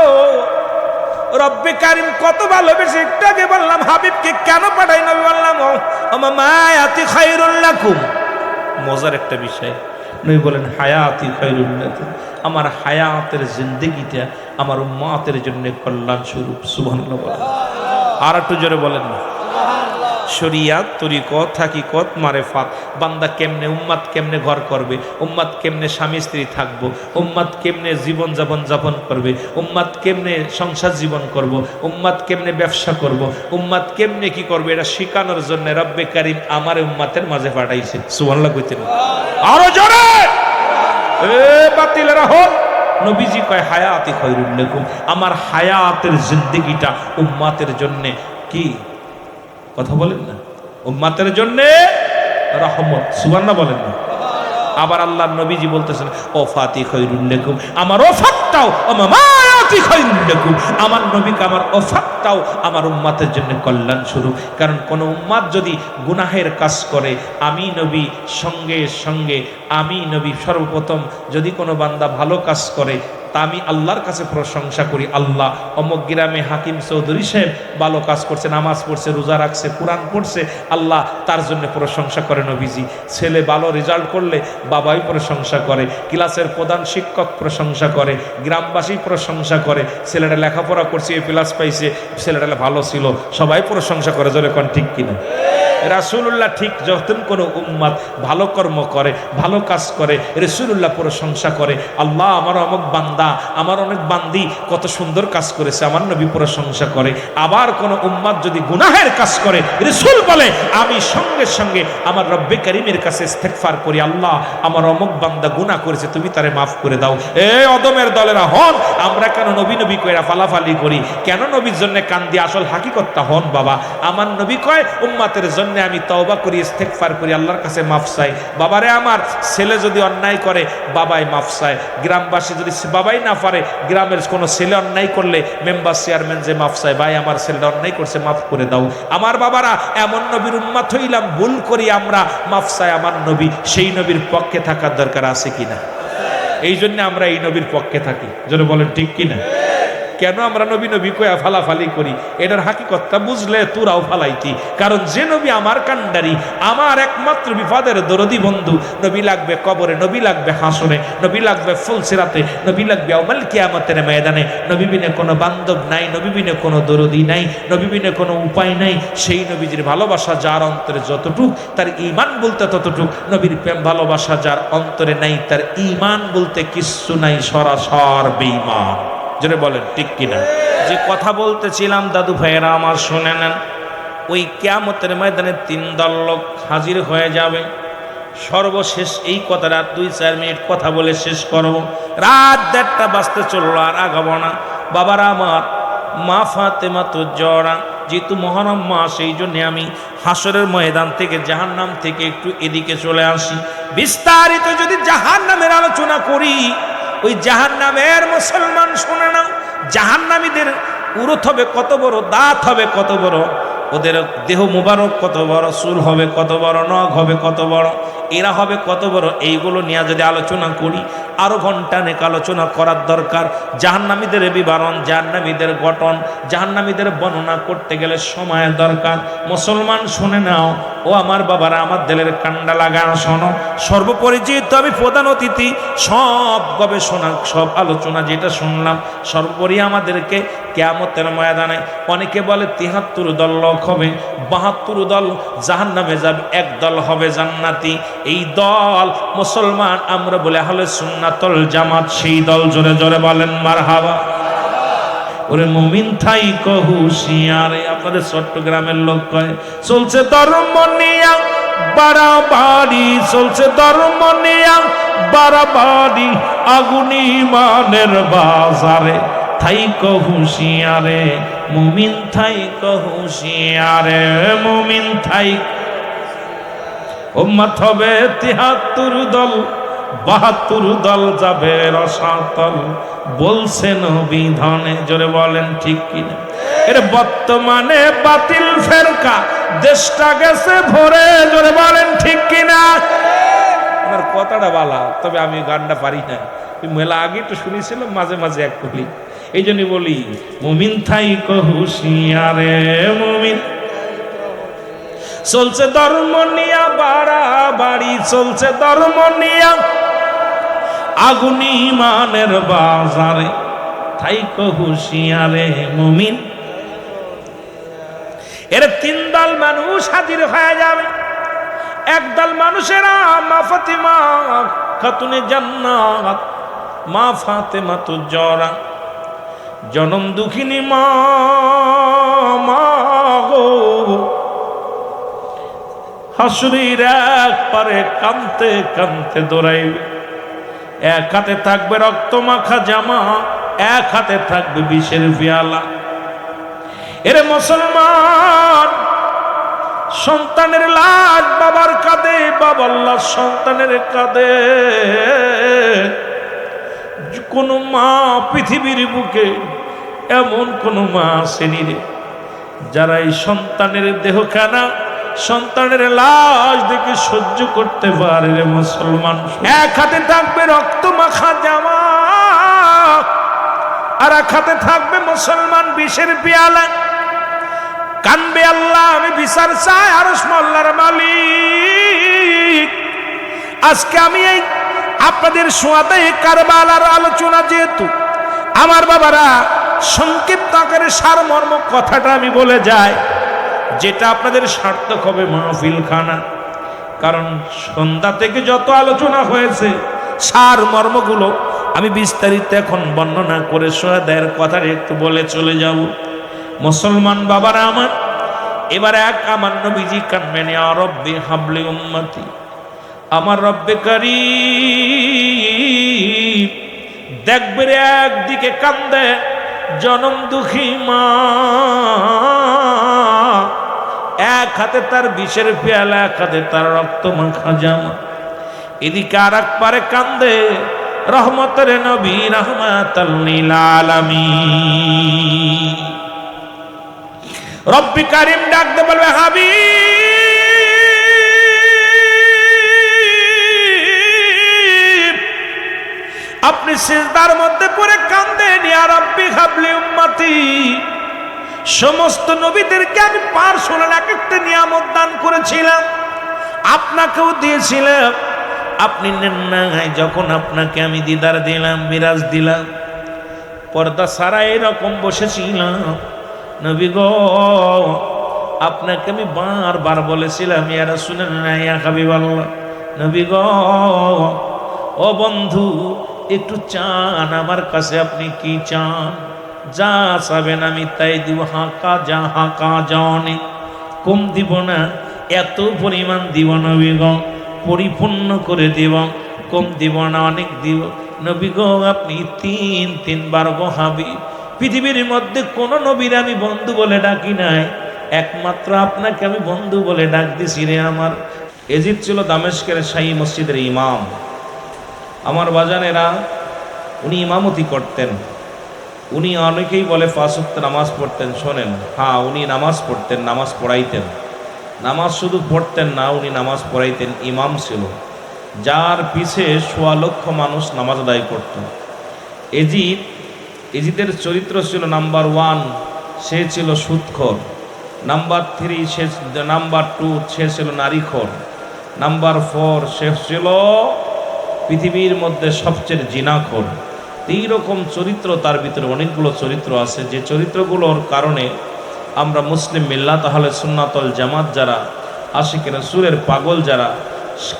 রব্বে কারিম কত ভালোবেসে, একটু আগে বললাম হাবিবকে কেন পাঠাই, নবী বললাম ও মায়াতি খায়রুল লাকুম। মজার একটা বিষয়, নবী বলেন হায়াতি খায়রুল লাকুম, আমার হায়াতের জিন্দেগিটা আমার উম্মতের জন্য কল্যাণ স্বরূপ। সুবহানাল্লাহ বলেন, আর একটু জোরে বলেন না। শরিয়াত তরিকত হাকিকত মারেফাত, বান্দা কেমনে উম্মাত কেমনে ঘর করবে, উম্মাত কেমনে স্বামী স্ত্রী থাকবো, উম্মাত কেমনে জীবন যাপন করবে, উম্মাত কেমনে সংসার জীবন করব, উম্মাত কেমনে ব্যবসা করব, উম্মাত কেমনে কি করবে, এটা শিখানোর জন্য রব্বে কারিম আমার উম্মাতের মাঝে পাঠাইছে। সুবহানাল্লাহ কইতেন আরো জোরে, এ বাতিলেরা হোক। নবীজি কয় হায়াতি খায়রুল লাকুম, আমার হায়াতের জিন্দেগিটা উম্মাতের জন্য কি, কথা বলেন না, উম্মাতের জন্য রহমত। সুবহানাল্লাহ বলেন না। আবার আল্লাহর নবীজি বলতেছেন ওফাতি খায়রুল লাকুম, আমার ওফাতটাও মামায়াতি খায়রুল লাকুম, আমার নবীকে আমার ওফাতটাও আমার উম্মাতের জন্য কল্যাণ স্বরূপ। কারণ কোন উম্মাত যদি গুনাহের কাজ করে, আমি নবী সঙ্গে সঙ্গে, আমি নবী সর্বপ্রথম যদি কোনো বান্দা ভালো কাজ করে, তা আমি আল্লাহর কাছে প্রশংসা করি, আল্লাহ অমুক গ্রামে হাকিম চৌধুরী সাহেব ভালো কাজ করছে, নামাজ পড়ছে, রোজা রাখছে, কোরআন পড়ছে, আল্লাহ তার জন্য প্রশংসা করে নবীজি। ছেলে ভালো রেজাল্ট করলে বাবাই প্রশংসা করে, ক্লাসের প্রধান শিক্ষক প্রশংসা করে, গ্রামবাসী প্রশংসা করে, ছেলেটা লেখাপড়া করছে, এ প্লাস পাইছে, ছেলেটা ভালো ছিল, সবাই প্রশংসা করে। জোরে কোন ঠিক কিনা? রাসূলুল্লাহ ঠিক যখন কোনো উম্মাত ভালো কর্ম করে, ভালো কাজ করে, রাসূলুল্লাহ প্রশংসা করে, আল্লাহ আমার অমুক বান্দা, আমার অনেক বান্দি কত সুন্দর কাজ করেছে, আমার নবী প্রশংসা করে। আবার কোন উম্মাত যদি গুনাহের কাজ করে, রাসূল বলে আমি সঙ্গে সঙ্গে আমার রব্বে কারীমের কাছে ইস্তেগফার করি, আল্লাহ আমার অমুক বান্দা গুনাহ করেছে, তুমি তারে মাফ করে দাও। এই অদমের দলেরা হন, আমরা কেন নবী নবী কইরা ফালাফালি করি, কেন নবীর জন্য কান্দি? আসল হাকিকতটা হন বাবা। আমার নবী কয় উম্মাতের জন্য আমি তওবা করি, ইস্তেগফার করি, আল্লাহর কাছে মাফ চাই। বাবারে আমার ছেলে যদি অন্যায় করে, বাবাই মাফ চায়। গ্রামবাসী যদি বাবাই না পারে, গ্রামের কোনো ছেলে অন্যায় করলে মেম্বার চেয়ারম্যান যে মাফ চায়, ভাই আমার ছেলেটা অন্যায় করছে, মাফ করে দাও। আমার বাবারা এমন নবীর উম্মত হইলাম, ভুল করি আমরা, মাফ চাই আমার নবী। সেই নবীর পক্ষে থাকার দরকার আছে কিনা? এই জন্য আমরা এই নবীর পক্ষে থাকি। যেন বলেন ঠিক কিনা? কেন আমরা নবী নবী কয়া ফালাফালি করি? এটার হাকিকতটা বুঝলে তোরাও ফালাইতি। কারণ যে নবী আমার কান্ডারি, আমার একমাত্র বিপদের দরদি বন্ধু, নবী লাগবে কবরে, নবী লাগবে হাসরে, নবী লাগবে ফুলসিরাতে, নবী লাগবে ইয়াউমুল কিয়ামতের ময়দানে। নবী বিনে কোনো বান্ধব নাই, নবী বিনে কোনো দরদি নাই, নবী বিনে কোনো উপায় নাই। সেই নবীজির ভালোবাসা যার অন্তরে যতটুক, তার ঈমান বলতে ততটুক। নবীর প্রেম ভালোবাসা যার অন্তরে নাই, তার ঈমান বলতে কিচ্ছু নাই, সরাসর বেঈমান। জোরে বলেন ঠিক কিনা? যে কথা বলতেছিলাম দাদু ভাইয়েরা আমার শুনে নেন, ওই কিয়ামতের ময়দানে 3 দল লোক হাজির হয়ে যাবে। সর্বশেষ এই কথাটা 2-4 মিনিট কথা বলে শেষ করব। রাত 1:30 বাজতে চললো, আর আগাবো না। বাবারা আমার, মা ফাতেমা তো জরা, যেহেতু মহরম মাস, সেই জন্য আমি হাসরের ময়দান থেকে, জাহান্নাম থেকে একটু এদিকে চলে আসি। বিস্তারিত যদি জাহান্নামের আলোচনা করি, ওই জাহান্নামের মুসলমান শুনে নাও, জাহান্নামীদের উরুত হবে কত বড়, দাঁত হবে কত বড়, ওদের দেহ মুবারক কত বড়, চুল হবে কত বড়, নখ হবে কত বড়, এরা হবে কত বড়, এইগুলো নিয়ে যদি আলোচনা করি আরো ঘন্টা নেক আলোচনা করার দরকার। জাহান্নামীদের বিবরণ, জাহান্নামীদের গঠন, জাহান্নামীদের বর্ণনা করতে গেলে সময়ের দরকার। মুসলমান শুনে নাও, ও আমার বাবারা, আমার দিলের কান্ডা লাগানো শোনো। সর্বপরিচিত আমি প্রধান অতিথি, সব গবেষণা, সব আলোচনা যেটা শুনলাম, সর্বোপরি আমাদেরকে কিয়ামতের ময়দানে অনেকে বলে 73 দল লোক হবে, 72 দল জাহান্নামে যাবে, 1 দল হবে জান্নাতি। এই দল মুসলমান আমরা বলে আহলে সুন্নাতুল জামাত, সেই দল। জোরে জোরে বলেন মারহাবা। ওরে মুমিন থাই হুঁশিয়ার, আপনাদের চট্টগ্রামের লোক কয় চলছে ধর্ম নিয়া বাড়াবাড়ি, চলছে ধর্ম নিয়া বাড়াবাড়ি, আগুনি মানের বাজারে, থাইকো হুঁশিয়ারে মুমিন, থাইকো হুঁশিয়ারে মুমিন, থাই উম্মত হবে 73 দল, ৭২ দল যাবে রসাতল, বলছে নবী ধনে। জোরে বলেন ঠিক কিনা? এর বর্তমানে বাতিল ফেরকা দেশটা গেছে ভরে। জোরে বলেন ঠিক কিনা? আমার কথাটা বালা, তবে আমি গানটা পারি না। মেলা আগে তো শুনেছিলাম, মাঝে মাঝে এক কলি। এই জন্য বলি, মুমিন থাইক হুঁশিয়ারে মুমিন, চলছে ধর্ম নিয়া বাড়াবাড়ি, চলছে ধর্ম নিয়া আগুন ইমানের বাজারে, থাইক হুঁশিয়ারে মুমিন। এর ৩ দল মানুষ হাজির হয়ে যাবে। একদল মানুষেরা মা ফাতিমা খাতুনে জান্নাত, মা ফাতেমা তো জরা, জনম দুঃখিনী মা গো, হাসুরির এক পারে কানতে কানতে দৌড়াইবে। এক হাতে থাকবে রক্ত মাখা জামা, এক হাতে থাকবে বিষের পেয়ালা। এরে মুসলমান, সন্তানের লাশ বাবার কাঁধে, বাবার লাশ সন্তানের কাঁধে। কোন মা পৃথিবীর বুকে এমন কোন মা আসেনি রে, যারা এই সন্তানের দেহখানা, সন্তানের লাশ দেখে সহ্য করতে পারে রে মুসলমান। এক হাতে থাকবে রক্ত মাখা জামা, আর এক হাতে থাকবে মুসলমান বিষের পেয়ালা। কানবে, আল্লাহ আমি বিচার চাই, আরশ মোল্লার মালিক। আজকে আমি এই আপনাদের সোয়াতে কারবালার আলোচনা, যেহেতু আমার বাবারা সংক্ষিপ্ত আকারে সারমর্ম কথাটা আমি বলে যাই, যেটা আপনাদের সার্থক হবে মাহফিল খানা। কারণ সন্ধ্যা থেকে যত আলোচনা হয়েছে, সারমর্মগুলো আমি বিস্তারিত এখন বর্ণনা করে সোয়াদের কথাটা একটু বলে চলে যাব। মুসলমান বাবারা আমার, এবার এক আমার নবীজি কানবেন, ইয়া রব্বি হাবলি উম্মতি, আমার রব্বে কারীম। দেখবে একদিকে কান্দে জনম দুঃখী মা, এক হাতে তার বিষের পেয়ালা, এক হাতে তার রক্ত মাখা জামা। এদিকে আর এক পারে কান্দে রহমতের নবী, রাহমাতাল লিল আলামিন। রব্বি কারীম ডাকতে বলবে, হাবিব আপনি সিজদার মধ্যে পড়ে কান্দেন, ইয়া রব্বি হাবলি উম্মতি। সমস্ত নবীদেরকে আমি পার্সোনাল এক একটা নিয়ামত দান করেছিলাম, আপনাকেও দিয়েছিলাম, আপনি নেন নাই। যখন আপনাকে আমি দিদার দিলাম, মিরাজ দিলাম, পর্দা সারা এরকম বসেছিলাম। নবী গো, আপনাকে আমি বারবার বলেছিলাম, ইয়া রাসূলুল্লাহ, ইয়া হাবিবাল্লাহ, নবী গো, ও বন্ধু একটু চান আমার কাছে, আপনি কি চান? যা চাবেন আমি তাই দিব। হাঁকা যা অনেক, কম দিব না, এত পরিমাণ দিব নবী গো, পরিপূর্ণ করে দিব, কম দিব না, অনেক দিব। নবী গো, আপনি 3বার গো হাবিব, পৃথিবীর মধ্যে কোন নবীর আমি বন্ধু বলে ডাকি নাই, একমাত্র আপনাকে আমি বন্ধু বলে ডাক দিছি রে আমার। এজিদ ছিল দামেস্কের শাহী মসজিদের ইমাম। আমার বাজানেরা, উনি ইমামতি করতেন। উনি অনেকেই বলে 5 ওয়াক্ত নামাজ পড়তেন। শোনেন, হ্যাঁ উনি নামাজ পড়তেন, নামাজ পড়াইতেন। নামাজ শুধু পড়তেন না, উনি নামাজ পড়াইতেন। ইমাম ছিল, যার পিছে 1.25 লক্ষ মানুষ নামাজ আদায় করত। এজিদের চরিত্র ছিল নাম্বার 1, সে ছিল সুদখোর। নাম্বার 3 নাম্বার 2 সে ছিল নারীখোর। নাম্বার 4 সে ছিল পৃথিবীর মধ্যে সবচেয়ে জিনাখোর। এইরকম চরিত্র তার ভিতরে অনেকগুলো চরিত্র আছে, যে চরিত্রগুলোর কারণে আমরা মুসলিম মিল্লাত আহলে সুন্নাত ওয়াল জামাত যারা, আশিক রাসূলের পাগল যারা,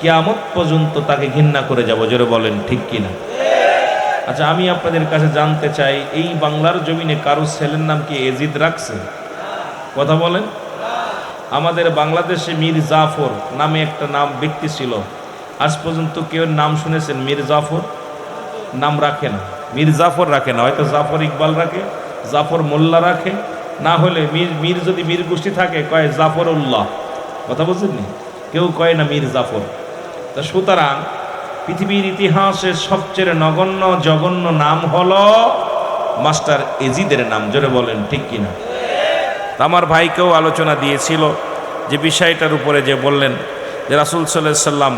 কিয়ামত পর্যন্ত তাকে ঘৃণা করে যাব। জোরে বলেন ঠিক কিনা? আচ্ছা, আমি আপনাদের কাছে জানতে চাই, এই বাংলার জমিনে কারো ছেলের নাম কি এজিদ রাখছে? কথা বলেন। আমাদের বাংলাদেশে মীর জাফর নামে একটা ব্যক্তি ছিল। আজ পর্যন্ত কেউ নাম শুনেছেন মীর জাফর? নাম রাখে না, মীর জাফর রাখে না। হয়তো জাফর ইকবাল রাখে, জাফর মোল্লা রাখে, না হলে মীর যদি মীর গোষ্ঠী থাকে কয় জাফর উল্লাহ। কথা বুঝলেন? কেউ কয় না মীর জাফর। তা সুতরাং পৃথিবীর ইতিহাসের সবচেয়ে নগণ্য জঘন্য নাম হলো মাস্টার এজিদের নাম। জোরে বলেন ঠিক কিনা? আমার ভাইকেও আলোচনা দিয়েছিল যে বিষয়টার উপরে, যে বললেন যে রাসূল সাল্লাল্লাহু আলাইহি সাল্লাম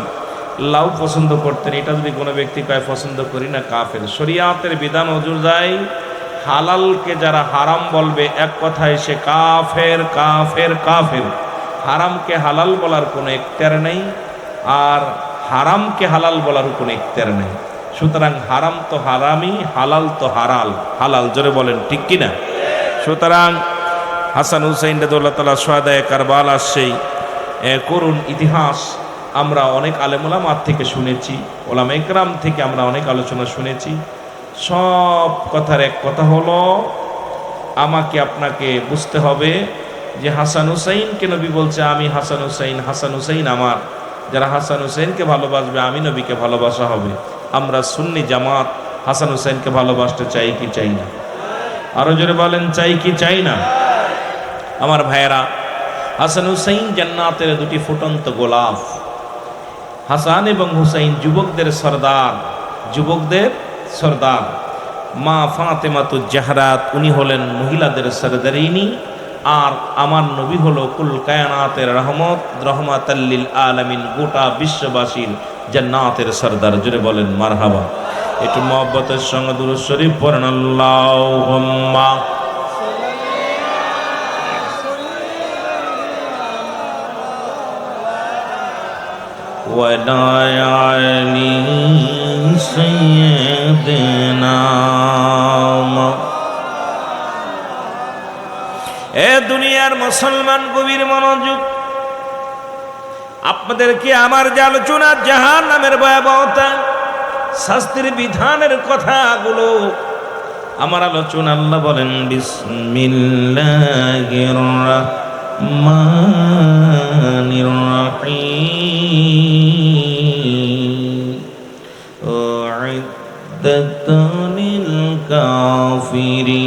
লাউ পছন্দ করতেন, এটা যদি কোনো ব্যক্তি কয় পছন্দ করি না, কাফের। শরিয়াতের বিধান অনুযায়ী হালালকে যারা হারাম বলবে, এক কথায় সে কাফের কাফের কাফের। হারামকে হালাল বলার কোনো এখতিয়ার নেই, আর হারামকে হালাল বলার কোনো এখতিয়ার নেই। সুতরাং হারাম তো হারামই, হালাল তো হালাল হালাল। জোরে বলেন ঠিক কিনা? সুতরাং হাসান হুসাইন রাদিয়াল্লাহু তাআলা শুহাদায়ে কারবালার সেই করুণ ইতিহাস আমরা অনেক আলেম ওলামার থেকে শুনেছি, ওলামা ইকরাম থেকে আমরা অনেক আলোচনা শুনেছি। সব কথার এক কথা হলো, আমাকে আপনাকে বুঝতে হবে যে হাসান হুসাইনকে নবী বলছে আমি হাসান হুসাইন, হাসান হুসাইন আমার। যারা হাসান হুসাইনকে ভালোবাসবে, আমি নবীকে ভালোবাসা হবে। আমরা সুন্নি জামাত হাসান হুসাইনকে ভালোবাসতে চাই কি চাই না? আরো জোরে বলেন, চাই কি চাই না? আমার ভাইয়েরা, হাসান হুসাইন জান্নাতের দুটি ফুটন্ত গোলাপ। হাসান এবং হুসাইন যুবকদের সরদার, যুবকদের সরদার। মা ফাতেমাতুজ জাহরাত, উনি হলেন মহিলাদের সরদারিনী। আর আমার নবী হলো কুল কায়নাতের রহমত, রহমাতাল লিল আলামিন, গোটা বিশ্ববাসীর জান্নাতের সরদার। জোরে বলেন মারহাবা। একটু মহব্বতের সঙ্গে দুরূদ শরীফ পড়েন, আল্লাহুম্মা ওয়ালা আলি সাইয়্যিদিনা। এ দুনিয়ার মুসলমান, গভীর মনোযোগ। আপনাদেরকে আমার যে আলোচনা জাহান্নামের ভয়াবহতা, শাস্তির বিধানের কথাগুলো, আমার আলোচনা আল্লাহ বলেন বিসমিল্লাহির রাহমানির রাহিম। উইদ্দাতুন লিল কাফিরিন।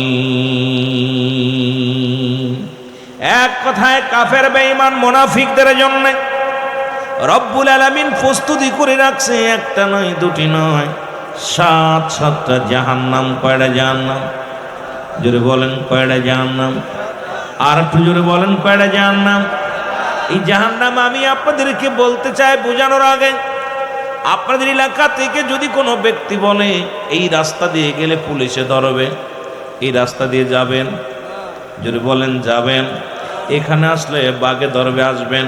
এক কথায় কাফের বেঈমান মুনাফিকদের জন্য রব্বুল আলামিন প্রস্তুতি করে রাখছে, একটা নয়, দুটি নয়, 7-7টা জাহান্নাম। কয়টা জাহান্নাম? জোরে বলেন কয়টা জাহান্নাম? আর একটু জোরে বলেন কয়টা জাহান্নাম? এই জাহান্নাম আমি আপনাদেরকে বলতে চাই বোঝানোর আগে, আপনাদের এলাকা থেকে যদি কোনো ব্যক্তি বলে এই রাস্তা দিয়ে গেলে পুলিশে ধরবে, এই রাস্তা দিয়ে যাবেন, যদি বলেন যাবেন, এখানে আসলে বাগে ধরবে আসবেন,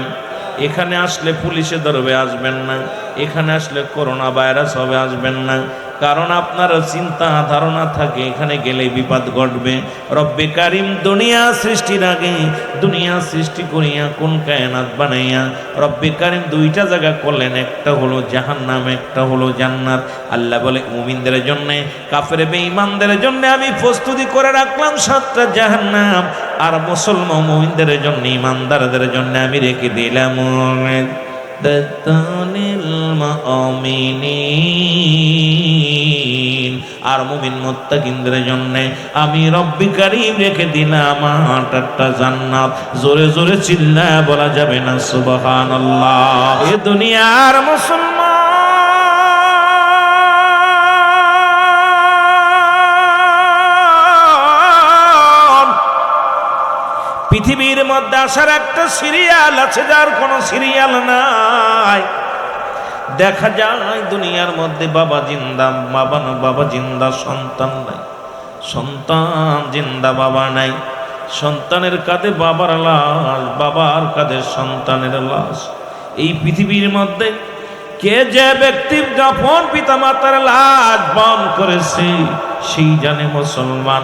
এখানে আসলে পুলিশে ধরবে আসবেন না, এখানে আসলে করোনা ভাইরাস হবে আসবেন না। কারণ আপনার চিন্তা ধারণা থাকে এখানে গেলে বিপদ ঘটবে। রব্বে কারিম দুনিয়া সৃষ্টির আগে, দুনিয়া সৃষ্টি করিয়া কোন কায়নাত বানাইয়া রব্বে কারিম দুইটা জায়গা করলেন, একটা হলো জাহান্নাম, একটা হলো জান্নাত। আল্লাহ বলে মুমিনদের জন্য, কাফের বেঈমানদের জন্য আমি প্রস্তুতি করে রাখলাম 7টা জাহান্নাম, আর মুসলমান মুমিনদের জন্য, ইমানদারদের জন্য আমি রেখে দিলাম আর মুমিন মুত্তাকিনদের জন্য আমি রব্বি কারীম রেখে দিলাম 8টা জান্নাত। জোরে জোরে চিল্লায় বলা যাবে না সুবহানাল্লাহ? এ দুনিয়ার মুসলমান, পৃথিবীর মধ্যে আসার একটা সিরিয়াল আছে, যার কোনো সিরিয়াল নাই। দেখা যায় দুনিয়ার মধ্যে বাবা জিন্দা, বাবা জিন্দা, সন্তান নাই, সন্তান জিন্দা, বাবা নাই। সন্তানের কাঁধে বাবার লাশ, বাবার কাঁধে সন্তানের লাশ। এই পৃথিবীর মধ্যে কে যে ব্যক্তি যখন পিতা মাতার লাশ বহন করেছে, সেই জানে মুসলমান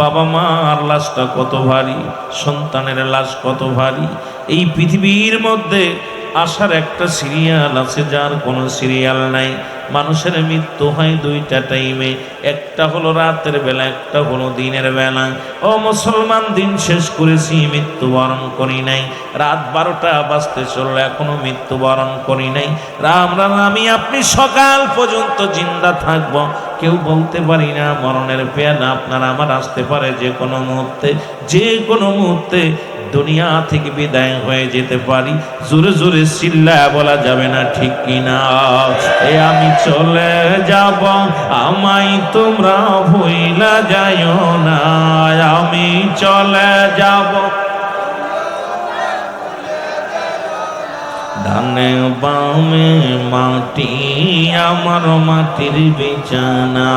বাবা মার লাশটা কত ভারী, সন্তানের লাশ কত ভারী। এই পৃথিবীর মধ্যে আসার একটা সিরিয়াল আছে, যার কোনো সিরিয়াল নাই। মানুষের মৃত্যু হয় 2টা টাইমে, একটা হলো রাতের বেলা, একটা হলো দিনের বেলা। ও মুসলমান, দিন শেষ করেছি, মৃত্যুবরণ করি নাই। রাত 12টা বাজতে চললো, এখনো মৃত্যুবরণ করি নাই। রাম রাম, আমি আপনি সকাল পর্যন্ত জিন্দা থাকবো, কেউ বলতে পারি না। মরণের পেয়ালা আপনার আমার আসতে পারে যে কোনো মুহূর্তে, যে কোনো মুহূর্তে। দুনিয়া থেকে বিদায় হয়ে যেতে পারি। জোরে জোরে চিল্লায়া বলা যাবে না, ঠিক কিনা? এ আমি চলে যাব, আমায় তোমরা ভুইলা যাইও না। আমি চলে যাব, ডানে বামে মাটি আমার মাটির বিছানা,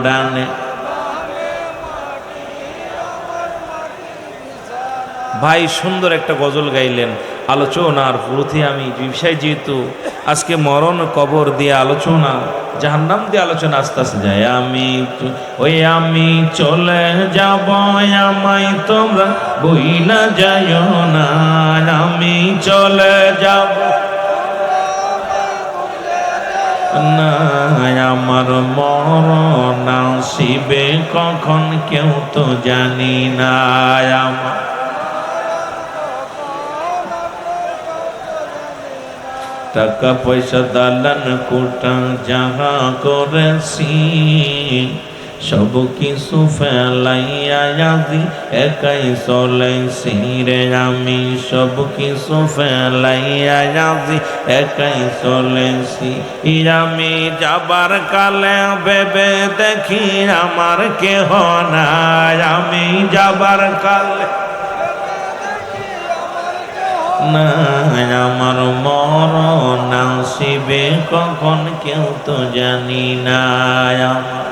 ডানে। ভাই সুন্দর একটা গজল গাইলেন। আলোচনার প্রতি আমি বিষয়, যেহেতু আজকে মরণ কবর দিয়ে আলোচনা, জাহান্নাম দিয়ে আলোচনা আস্তে আস্তে যায়। আমি চলে যাব, আমায় তোমরা বইলা যাইও না। আমি চলে যাব না, আমার মরণ আসিবে কখন কেউ তো জানি না। আমার টাকা পয়সা দালান কোটা যাহা করেছি, সব কিছু ফেলাইয়া আজি একাই চলেছি রে। আমি সব কিছু ফেলাইয়া আজি একাই চলেছি। আমি যাবার কালে ভেবে দেখি আমার কেহ নাই। আমি যাবার কালে না, আমার মরণ আসিবে কখন কেউ তো জানি না। আমার